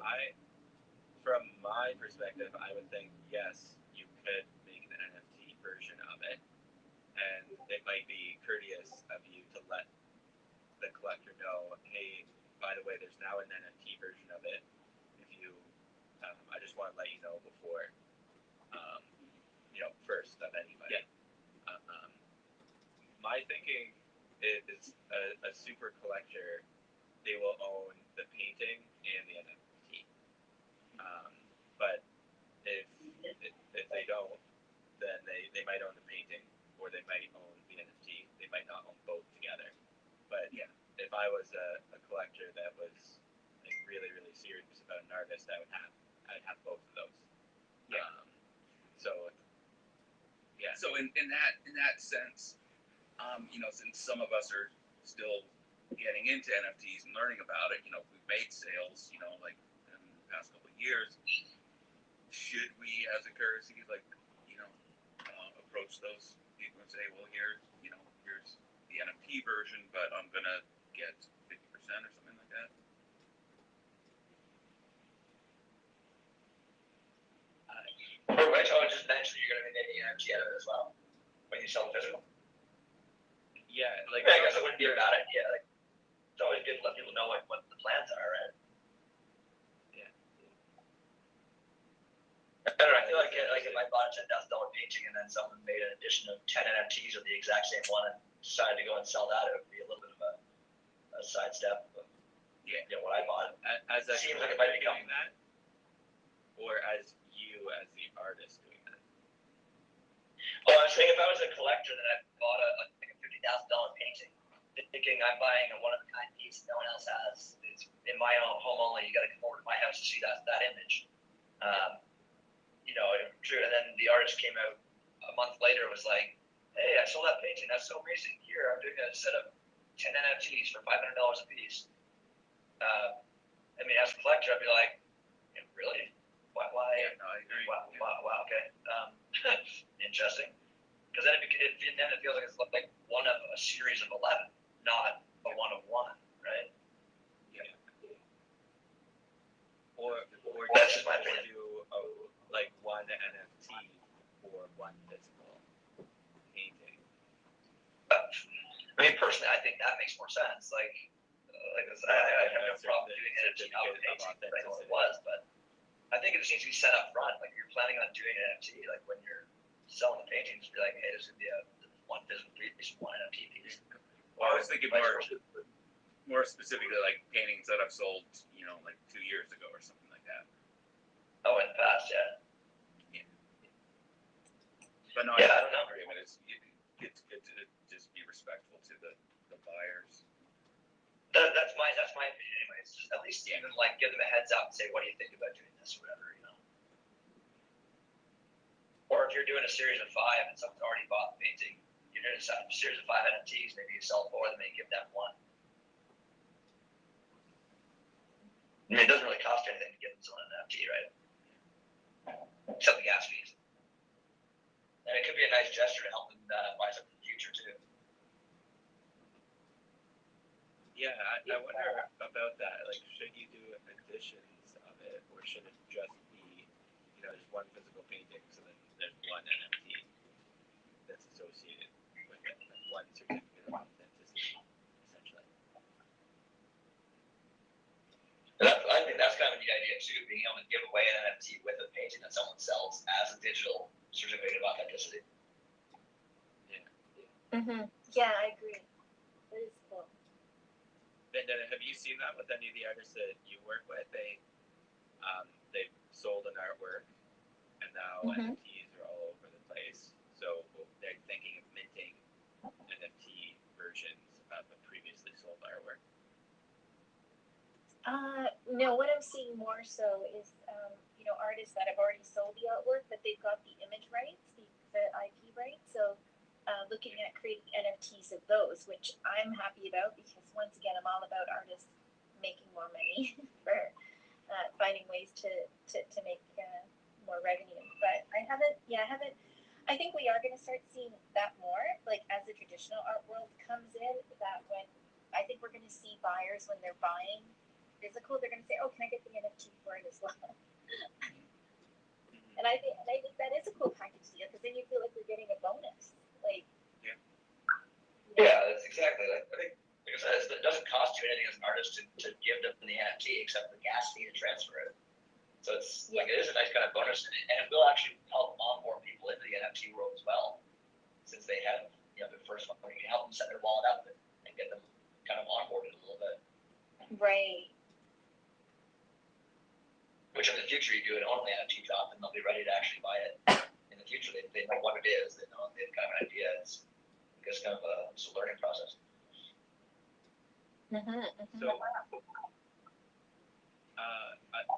from my perspective, I would think yes, you could make an NFT version of it, and it might be courteous of you to let the collector know, hey, by the way, there's now an NFT version of it. If you, I just want to let you know before, first of anybody. Yeah. My thinking is a super collector, they will own the painting and the NFT. But if they don't, then they might own the painting or they might own the NFT. They might not own both together. But Yeah. if I was a collector that was like really, really serious about an artist, I'd have both of those. Yeah. So in that sense, since some of us are still getting into NFTs and learning about it, we've made sales, like in the past couple of years. Should we, as a courtesy, approach those people and say, well, here's the NFT version, but I'm gonna get 50% or something like that? Which I would just mention you're going to be making an NFT out of it as well when you sell the physical. Yeah, like I guess it wouldn't be a bad idea. Like, it's always good to let people know what the plans are, right? Yeah. I don't know. I feel like if I bought a $10,000 painting and then someone made an addition of 10 NFTs of the exact same one and decided to go and sell that, it would be a little bit of a sidestep. But, Yeah. what I bought. as a Seems like it collector might become doing that, or as you as the artist doing that? Well, I was saying if I was a collector, then I bought like a $50,000 painting, thinking I'm buying a one-of-a-kind piece no one else has. It's in my own home only. You got to come over to my house to see that image. True. And then the artist came out a month later and was like, "Hey, I sold that painting. That's so amazing. Here, I'm doing a set of 10 NFTs for $500 a piece." As a collector, I'd be like, "Really? Why?" Yeah, no, I agree. Wow. Okay. Interesting. Because then it feels like it's like one of a series of 11, not a one of one, right? Yeah. Or That's just my opinion. do like one NFT or one physical painting. Personally, I think that makes more sense. I have no problem doing NFT out of painting, depending on what it was, but I think it just needs to be set up front. Like, you're planning on doing an NFT, like when you're selling the paintings, be like, hey, there's gonna be one physical piece, one NFT piece. Well, I was thinking more specifically like paintings that I've sold, like 2 years ago or something like that. Oh, in the past, yeah. But no, Yeah, I I don't know. agree. I mean, it's good to just be respectful to the buyers. That's my opinion, anyways. Just at least even like give them a heads up and say, what do you think about doing this or whatever, Or if you're doing a series of 5 and someone's already bought the painting, you're doing a series of 5 NFTs, maybe you sell 4 of them and give them 1. It doesn't really cost you anything to give them someone an NFT, right? Except the gas fees. And it could be a nice gesture to help them buy something in the future too. Yeah, I wonder about that. Like, should you do editions of it, or should it just be, there's one physical painting, so then there's one NFT that's associated with it, like one certificate of authenticity, essentially. I think that's kind of the idea too, being able to give away an NFT with a painting that someone sells as a digital certificate of authenticity. Yeah, I agree. That is cool. And then, have you seen that with any of the artists that you work with? They've sold an artwork, and now NFTs are all over the place. So they're thinking of minting NFT versions of a previously sold artwork. No, what I'm seeing more so is, artists that have already sold the artwork, but they've got the image rights, the IP rights. So, looking at creating NFTs of those, which I'm happy about because once again, I'm all about artists making more money for finding ways to make more revenue. But I haven't. I think we are going to start seeing that more, like as the traditional art world comes in. That when I think we're going to see buyers when they're buying physical, they're going to say, "Oh, can I get the NFT for it as well?" And I think that is a cool package deal because then you feel like you're getting a bonus. Yeah, that's exactly. I think because it doesn't cost you anything as an artist to give them the NFT except the gas fee to transfer it. So it's it is a nice kind of bonus, and it will actually help onboard people into the NFT world as well, since they have the first one. You can help them set their wallet up and get them kind of onboarded a little bit. Right. Which in the future you do an only NFT drop, and they'll be ready to actually buy it. In the future, they know what it is. They know they have kind of an idea. It's kind of a learning process. So,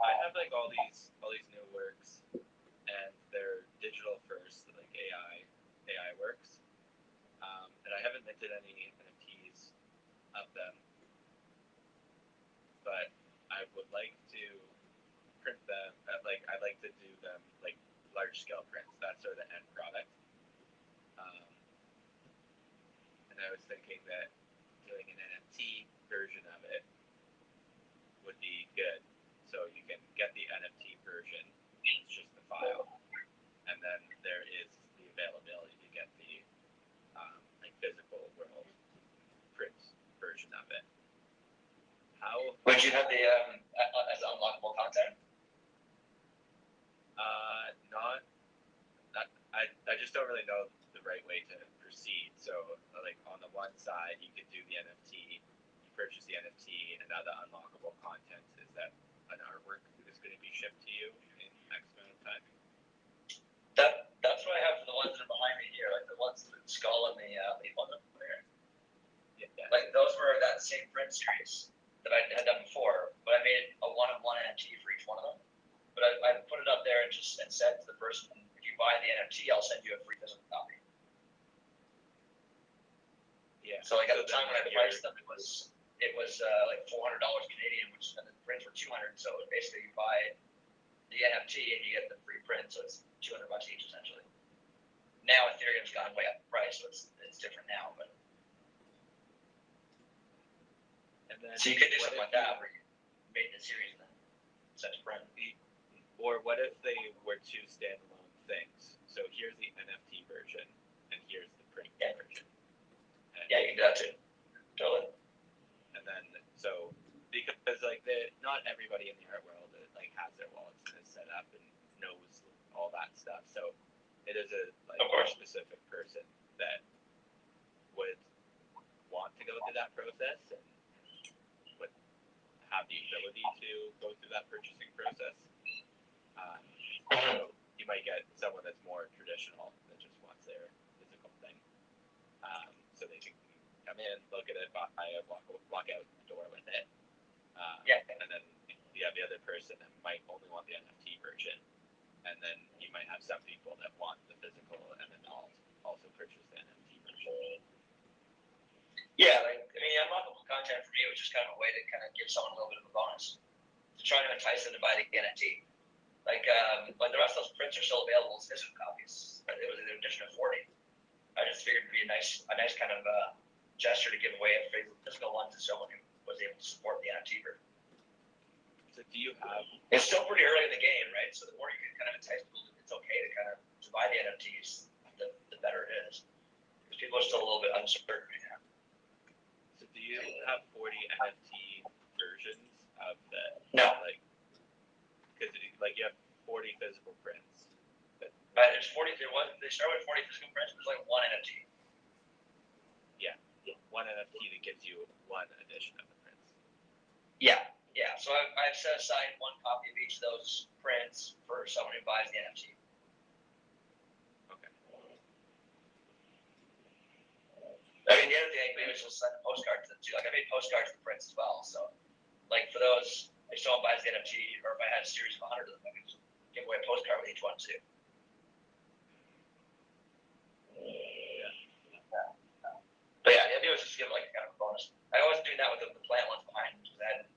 I have like all these new works, and they're digital first, like AI works, and I haven't minted any NFTs of them, but I would like to print them. I'd like to do them like large scale prints. That's sort of the end product. And I was thinking that doing an NFT version of it would be good. So you can get the NFT version, it's just the file, and then there is the availability to get the physical world print version of it. How would you have the as unlockable content? I just don't really know the right way to proceed. So, like on the one side, you could do the NFT, you purchase the NFT, and now the unlockable content is that an artwork is going to be shipped to you in time. That's what I have for the ones that are behind me here, like the ones with the skull and the leaf on them there. Yeah. Like those were that same print series that I had done before, but I made a one-of-one NFT for each one of them. But I put it up there and said to the person, if you buy the NFT, I'll send you a free physical copy. Yeah. So like at the time when I priced them, it was like $400 Canadian, and the prints were $200. So basically, you buy the NFT and you get the free print, so it's $200 each essentially. Now Ethereum's gone way up in price, so it's different now. But and then so you could do something like that where you made the series and then sent to print. Or what if they were two standalone things? So here's the NFT version, and here's the print version. And, yeah, you can do that too. Totally. And then so because like not everybody in the art world like has their wallets and is set up and knows all that stuff. So it is a specific person that would want to go through that process and would have the ability to go through that purchasing process. So you might get someone that's more traditional that just wants their physical thing. So they can come in, look at it, buy it, walk out the door with it. And then you have the other person that might only want the NFT version. And then you might have some people that want the physical and then also purchase the NFT version. Yeah, like, I mean, unlockable content for me was just kind of a way to kind of give someone a little bit of a bonus to try to entice them to buy the NFT. Like, but the rest of those prints are still available as physical copies. It was an edition of 40. I just figured it'd be a nice kind of gesture to give away a physical one to someone who was able to support the NFT version. So do you have? It's still pretty early in the game, right? So the more you can kind of entice people, it's okay to kind of to buy the NFTs, the better it is. Because people are still a little bit uncertain right now. So do you have 40 NFT versions of the? No. Like, because like you have 40 physical prints. There's 40. They started with 40 physical prints. There's like one NFT. Yeah, one NFT that gives you one edition of the prints. Yeah. So I've set aside one copy of each of those prints for someone who buys the NFT. Okay. I mean, the other thing I can do is just send a postcard to them too. Like I made postcards for prints as well. So, like for those, if someone buys the NFT, or if I had a series of 100 of them, I could just give away a postcard with each one too. But yeah, the idea was just to give like kind of a bonus. I wasn't doing that with the plant ones behind me because I hadn't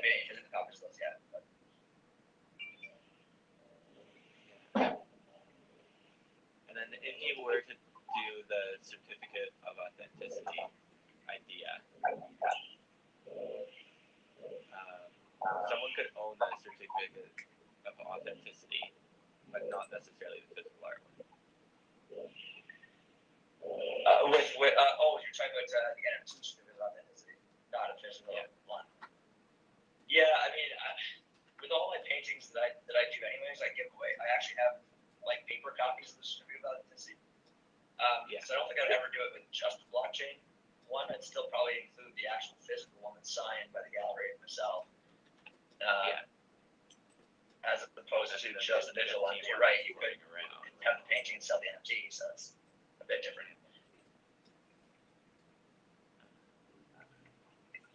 made any physical copies of those yet. But. And then if you were to do the certificate of authenticity idea, someone could own the certificate of authenticity, but not necessarily the physical artwork. You're talking about the NFT certificate of authenticity, not a physical one. Yeah, I mean, with all my paintings that I do anyways, I give away. I actually have like paper copies of the certificate of authenticity. So I don't think I'd ever do it with just the blockchain one. I'd still probably include the actual physical one that's signed by the gallery myself. As opposed to just the digital one. You're right. You could have the painting and sell the NFT, so it's a bit different.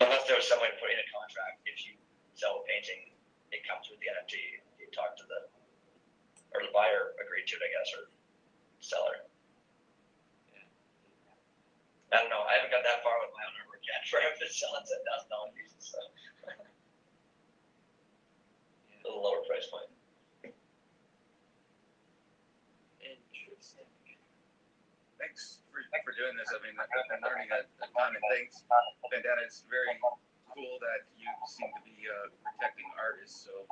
Unless there was some way to put in a contract, if you sell a painting, it comes with the NFT. You talk to the buyer agreed to it, I guess, or seller. Yeah. I don't know. I haven't got that far with my own artwork yet. For if it's selling $10,000 pieces, so a little lower price point. Interesting. Thanks for doing this. I mean, I've been learning a ton, and thanks, Bandana. It's very cool that you seem to be protecting artists, so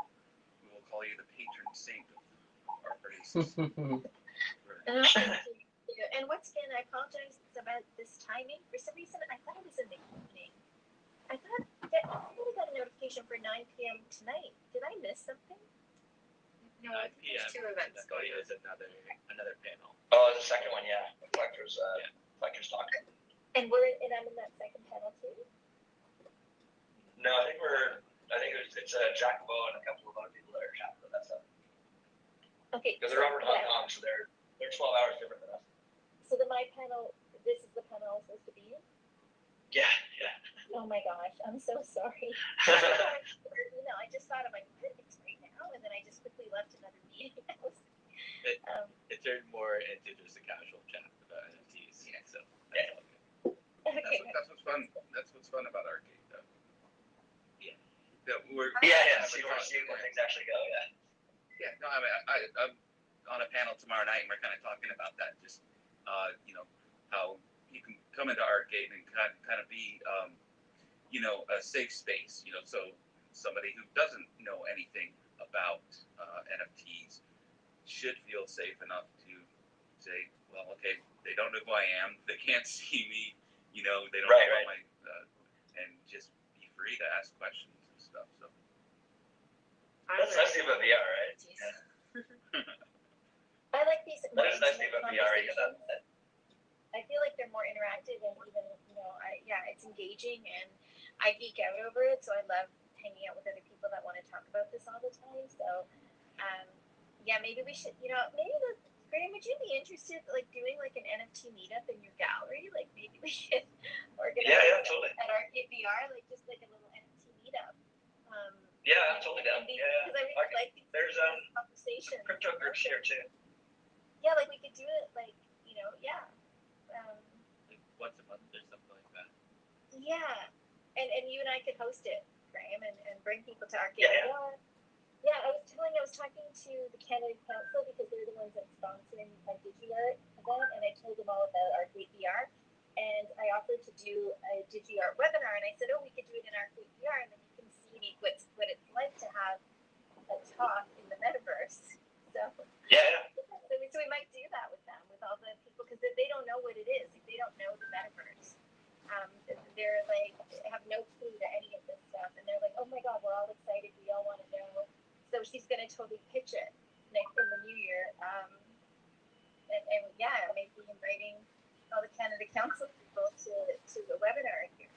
we will call you the patron saint of artists. And once again, I apologize about this timing. For some reason, I thought it was in the evening. I thought that I only got a notification for 9 p.m. tonight. Did I miss something? No, I think there's 2 events going on. There's another panel. Oh, the second one, yeah. Collectors talk. And I'm in that second panel too. No, I think it's Jacobo and a couple of other people that are chatting about that stuff. Okay. Because they're over in Hong Kong, so they're 12 hours different than us. So then my panel, this is the panel I was supposed to be in? Yeah. Oh my gosh, I'm so sorry. I just thought I'm like, what? It's right now, and then I just quickly left another meeting. It turned more into just a casual chat about NFTs. Yeah. So Yeah. Okay. That's what's fun. That's what's fun about arcade, though. Yeah. See where things actually go. Yeah. No, I mean, I'm on a panel tomorrow night, and we're kind of talking about that. Just how you can come into arcade and kind of be a safe space. So somebody who doesn't know anything about NFTs should feel safe enough to say, well, okay, they don't know who I am, they can't see me, they don't know Right. my, and just be free to ask questions and stuff. So That's nice thing about VR, right? I like these. That is nice thing about VR. You get that. I feel like they're more interactive and even, it's engaging and I geek out over it. So I love hanging out with other people that want to talk about this all the time. So, maybe we should, Graham, would you be interested like doing like an NFT meetup in your gallery? Like maybe we should organize totally. at Arcade VR, like just like a little NFT meetup. Yeah, I'm totally down. Because I really like these there's conversations. crypto groups here too. Yeah, like we could do it like, like once a month or something like that. Yeah, and you and I could host it, Graham, and bring people to Arcade VR. Yeah, I was talking to the Canada Council because they're the ones that sponsoring my DigiArt event, and I told them all about Arcade VR, and I offered to do a DigiArt webinar, and I said, we could do it in Arcade VR, and then you can see what it's like to have a talk in the Metaverse. So so we might do that with them, with all the people, because they don't know what it is. Like, they don't know the Metaverse. They're like, have no clue to any of this stuff, and they're like, oh my god, we're all excited, we all want to know. So she's gonna totally pitch it next in the new year, maybe inviting all the Canada Council people to the webinar here.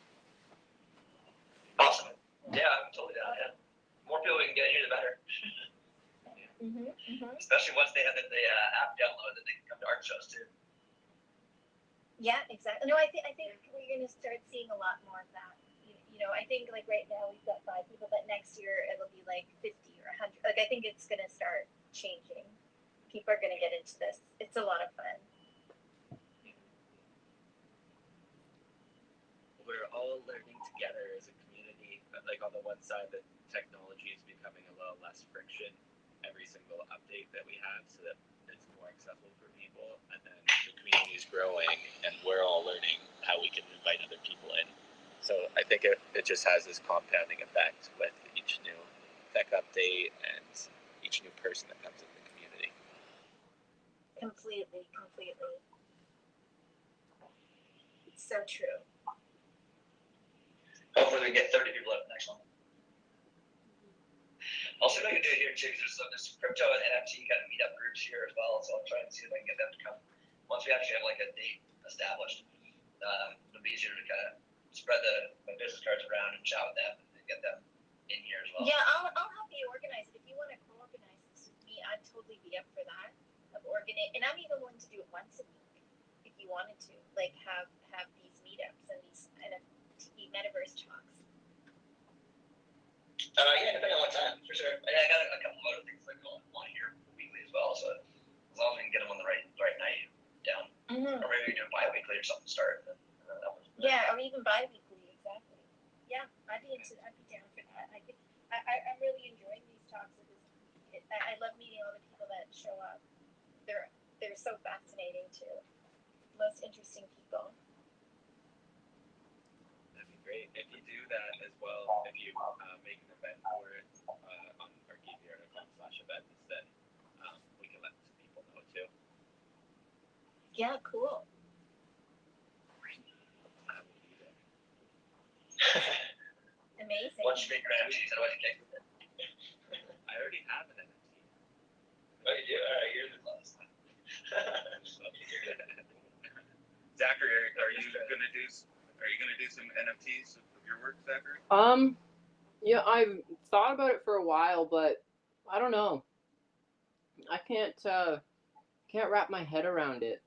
Awesome. Yeah, I'm totally down. Yeah, more people we can get in here, the better. Especially once they have the app downloaded, they can come to art shows too. Yeah, exactly. No, I think we're gonna start seeing a lot more of that. I think like right now we've got 5 people, but next year it'll be like 50 or 100. Like I think it's gonna start changing. People are gonna get into this. It's a lot of fun. We're all learning together as a community, but like on the one side, the technology is becoming a little less friction every single update that we have, so that it's more accessible for people, and then the community is growing, and we're all learning how we can invite other people in. So I think it just has this compounding effect with each new tech update and each new person that comes in the community. Completely. It's so true. Hopefully we get 30 people at the next one. I'll see what I can do here too, because there's crypto and NFT kind of meetup groups here as well, so I'll try and see if I can get them to come. Once we actually have like a date established, it'll be easier to kind of spread my business cards around and chat with them and get them in here as well. Yeah, I'll help you organize it. If you want to co-organize this with me, I'd totally be up for that. And I'm even willing to do it once a week if you wanted to, like have these meetups and these NFT Metaverse talks. Depending on what time, for sure. And I got a couple of other things like going on here weekly as well, so as long as we can get them on the right night down, or maybe we do it bi-weekly or something to start. Yeah, or even bi-weekly, exactly. Yeah, I'd be down for that. I'm really enjoying these talks. I love meeting all the people that show up. They're so fascinating too. Most interesting people. That'd be great. If you do that as well, if you make an event for it on arcadeVR.com/events, then we can let people know too. Yeah, cool. I will be there. Amazing. Once you make your NFTs, otherwise you can't get it. I already have an NFT. Oh, you do? Alright, you're in the class. Zachary, are you gonna do some NFTs of your work, Zachary? Yeah, I've thought about it for a while, but I don't know. I can't wrap my head around it.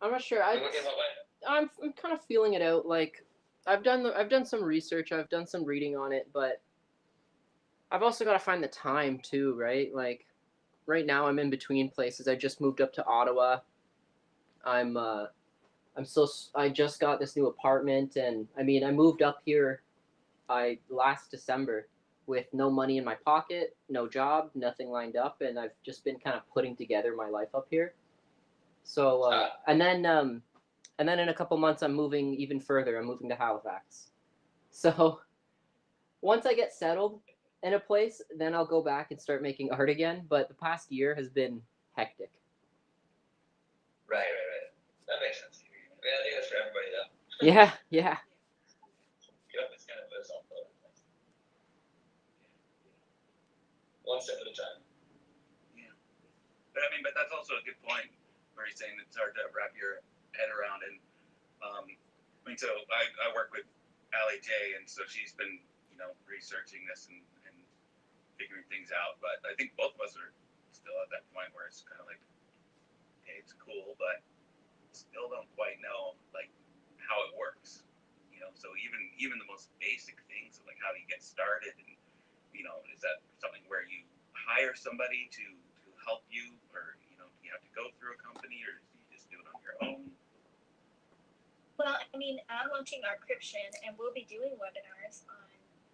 I'm not sure. In what way? I'm kind of feeling it out. Like I've done some research. I've done some reading on it, but I've also got to find the time too, right? Like right now I'm in between places. I just moved up to Ottawa. I'm I just got this new apartment, and I mean I moved up here I last December with no money in my pocket, no job, nothing lined up, and I've just been kind of putting together my life up here. So and then in a couple months I'm moving even further. I'm moving to Halifax. So once I get settled in a place, then I'll go back and start making art again. But the past year has been hectic. Right. That makes sense. I mean, I think that's for everybody though. Yeah. It's kind of puts off the other things. One step at a time. Yeah. But that's also a good point where he's saying it's hard to wrap your head around. And so I work with Allie J, and so she's been, researching this and figuring things out. But I think both of us are still at that point where it's kind of like, hey, it's cool, but still don't quite know like how it works. So even the most basic things of like how do you get started, and is that something where you hire somebody to help you, or do you have to go through a company, or do you just do it on your own? Well, I mean, I'm launching our Cryption, and we'll be doing webinars on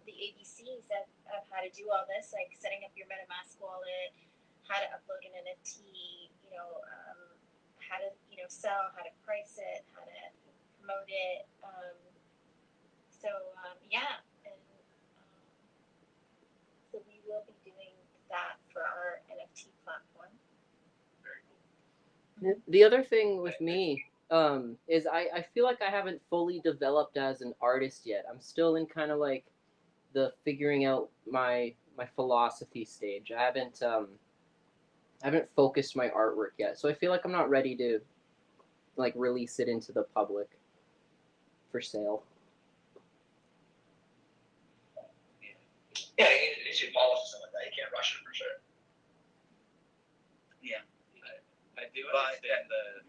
the ABCs of how to do all this, like setting up your MetaMask wallet, how to upload an NFT, how to sell, how to price it, how to promote it. Yeah, and so we will be doing that for our NFT platform. Very cool. The other thing with me is I feel like I haven't fully developed as an artist yet. I'm still in kind of like the figuring out my philosophy stage. I haven't focused my artwork yet, so I feel like I'm not ready to like release it into the public for sale. Yeah, you should polish something like that. You can't rush it for sure. Yeah. I do understand the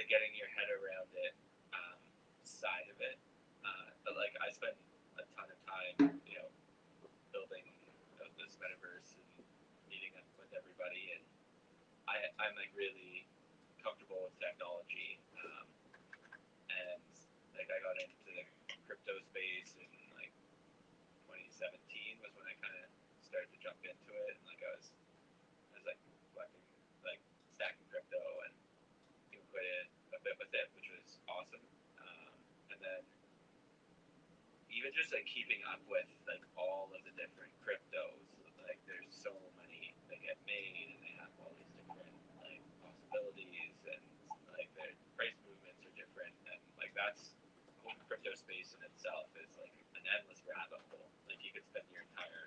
getting your head around it side of it. But like I spend a ton of time, building this metaverse and meeting up with everybody, and I'm like really comfortable with technology. And like I got into the crypto space in like 2017 was when I kind of started to jump into it, and like I was like collecting, like stacking crypto and doing quite a bit with it, which was awesome. And then even just like keeping up with like all of the different cryptos, like there's so many that get made, and they have all these different like possibilities, and like their price movements are different, and like that's the whole crypto space in itself is like an endless rabbit hole. Like you could spend your entire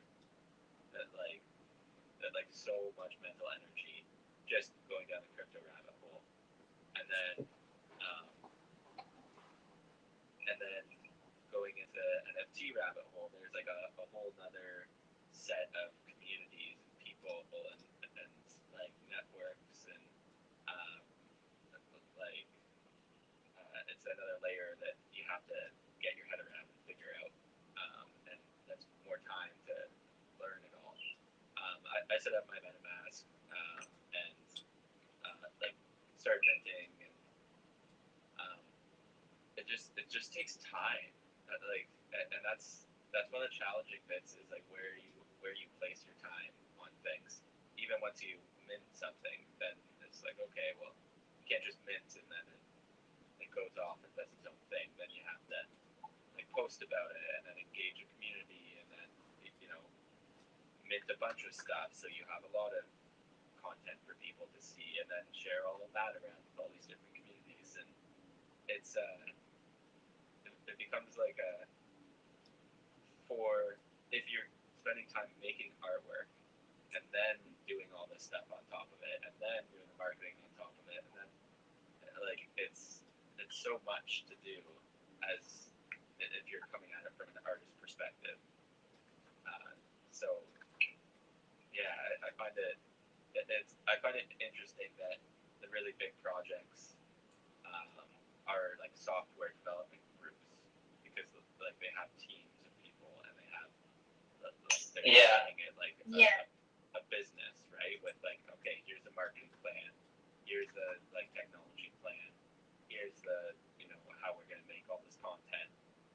like so much mental energy just going down the crypto rabbit hole, and then going into NFT rabbit hole. There's like a whole other set of communities and people and like networks, and um, like it's another layer that you have to get your head around and figure out, and that's more time to learn it all. I set up my MetaMask and like started minting, and it just takes time. And that's one of the challenging bits is like where you place your time on things. Even once you mint something, then it's like, okay, well, you can't just mint and then it goes off and does its own thing. Then you have to like post about it and then engage a community, and then mint a bunch of stuff, so you have a lot of content for people to see, and then share all of that around with all these different communities. And it's it becomes like for if you're spending time making artwork and then doing all this stuff on top of it, and then doing the marketing on top of it, and then like it's so much to do as if you're coming at it from an artist perspective. So yeah, find it interesting that the really big projects are like software development groups because like they have teams of people and they have like they're running it like a business, right? With like, okay, here's the marketing plan, here's the like technology plan, here's the how we're gonna make all this content,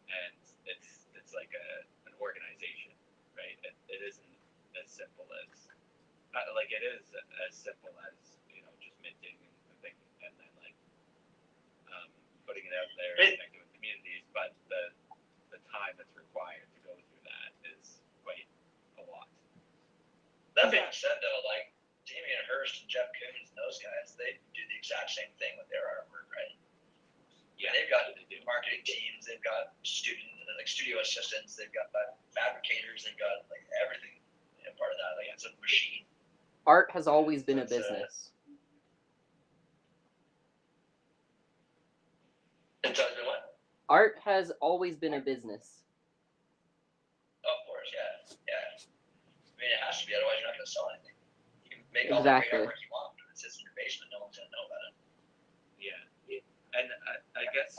and it's like an organization, right? It isn't as simple as like it is as simple as just minting and thing and then like putting it out there and connecting with communities, but the time that's required to go through that is quite a lot. That being said, though, like Damien Hirst and Jeff Koons and those guys, they do the exact same thing with their artwork, right? Yeah, they've got marketing teams, they've got studio assistants, they've got fabricators, they've got like everything part of that. Like it's a machine. Art has always been a business. It's always been what? Art has always been a business. Of course, yeah. I mean, it has to be, otherwise you're not going to sell anything. You can make all Exactly. the great artwork you want, but it sits in your basement, no one's going to know about it. Yeah, and I guess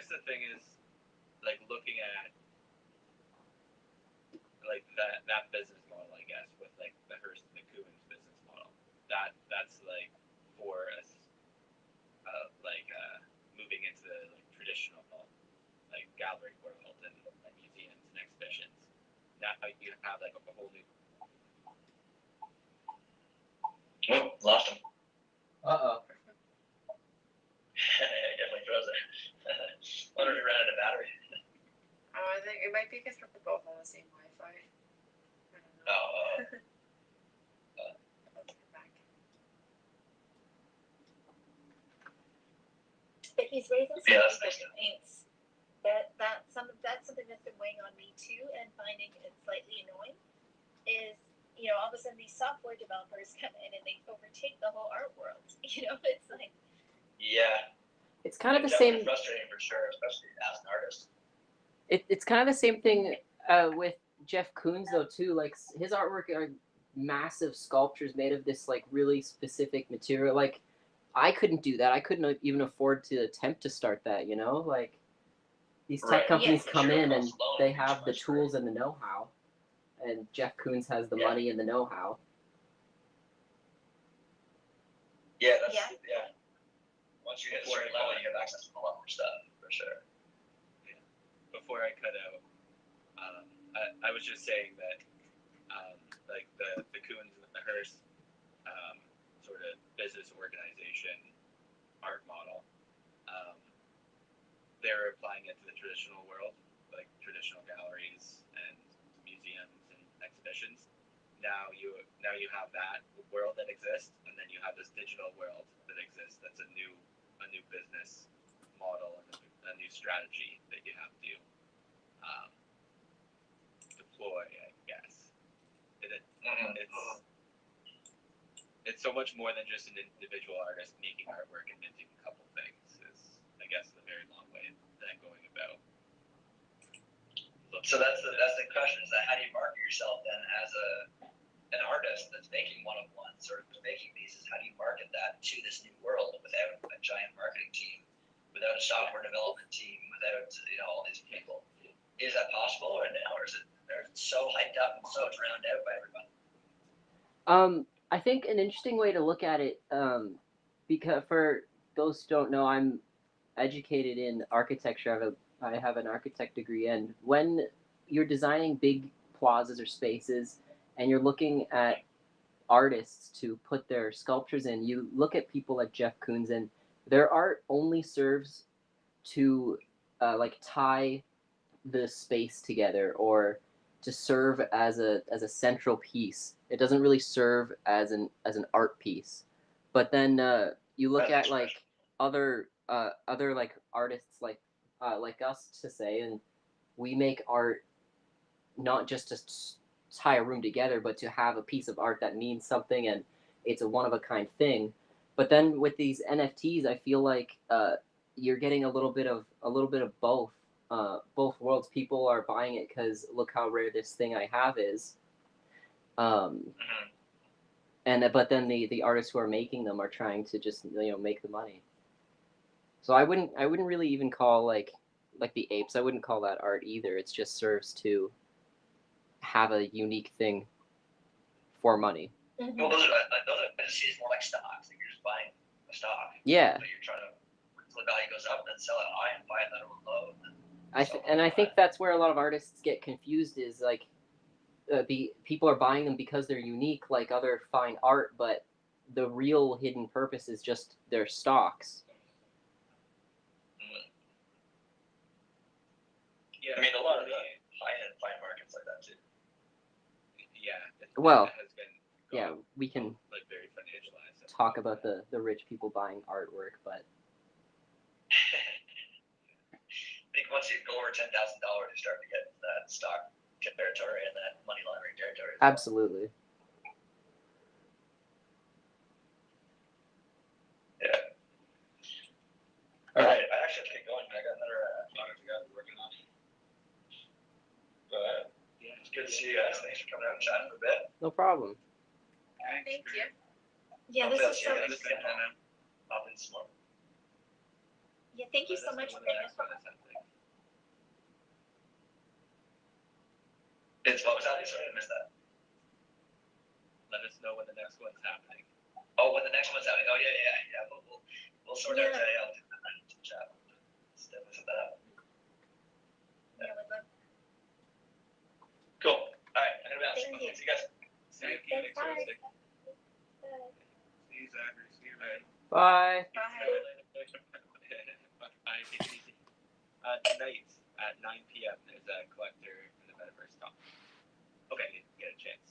the thing is, like looking at like that business model, I guess, with like the Hearst and the Koons business model, that's like for us, moving into the like traditional like gallery world and museums and exhibitions. Now you have like a whole new. Oh, lost him. Uh-oh. He definitely froze it. Wonder if he ran out of battery. I think it might be because we're both on the same Wi-Fi. I don't know. I'll get back. But he's raising some good points. That's something that's been weighing on me too, and finding it slightly annoying. Is all of a sudden these software developers come in and they overtake the whole art world. It's like. Yeah. It's kind of the definitely same. Frustrating for sure, especially as an artist. It's kind of the same thing with Jeff Koons though too. Like his artwork are massive sculptures made of this like really specific material. Like I couldn't do that. I couldn't even afford to attempt to start that. Like these tech companies come in and they have the tools and the know-how, and Jeff Koons has the money and the know-how. Yeah, Once you hit a certain level, you have access to a lot more stuff for sure. Before I cut out, I was just saying that like the Koons and the Hearst sort of business organization art model, they're applying it to the traditional world, like traditional galleries and museums and exhibitions. Now you have that world that exists, and then you have this digital world that exists. That's a new business model and a new strategy that you have to deploy, I guess. It's so much more than just an individual artist making artwork and minting a couple things. Is I guess the very long way that I'm going about. So that's the question: is that how do you market yourself then as an artist that's making one-of-ones or making pieces? How do you market that to this new world without a giant marketing team, without a software development team, without all these people? Is that possible right now, or is it so hyped up and so drowned out by everybody? I think an interesting way to look at it, because for those who don't know, I'm educated in architecture. I have an architect degree, and when you're designing big plazas or spaces, and you're looking at artists to put their sculptures in, you look at people like Jeff Koons, and their art only serves to like tie the space together or to serve as a central piece. It doesn't really serve as an art piece. But then you look at like other like artists like us to say, and we make art not just to tie a room together, but to have a piece of art that means something and it's a one of a kind thing. But then with these NFTs, I feel like you're getting a little bit of both. Both worlds. People are buying it because look how rare this thing I have is. and but then the artists who are making them are trying to just make the money. So I wouldn't really even call like the apes. I wouldn't call that art either. It just serves to have a unique thing for money. Mhm. Well, those are I just see it's more like stocks. Like you're just buying a stock. Yeah. But you're trying to until the value goes up, then sell it high and buy it at a low. And then I think that's where a lot of artists get confused is like the people are buying them because they're unique like other fine art, but the real hidden purpose is just their stocks. Yeah, I mean, a lot of the high-end fine markets like that too. Yeah. Well, that has been Yeah, we can like very financialized. talk about the rich people buying artwork, but I think once you go over $10,000, you start to get that stock territory and that money laundering territory. As well. absolutely. Yeah. All right, I actually have to get going. I got another project I got to be working on. But Yeah. it's good to see you guys. Thanks for coming out and chatting for a bit. No problem. Thank you. Yeah, this is so This interesting. Up in some more. Yeah, thank you so much for bringing us on. It's what was that? Sorry, I missed that. Let us know when the next one's happening. Oh, when the next one's happening. Oh yeah. We'll sort out Yeah. I'll do the chat. Let's definitely set that up. Yeah, we'd love. Cool. All right, I'm gonna bounce. Thank you. See you guys. See you Thanks, next bye. Thursday. See you, Zachary. See you, man. Bye. Bye. Bye. Take it easy. Tonight at 9 p.m.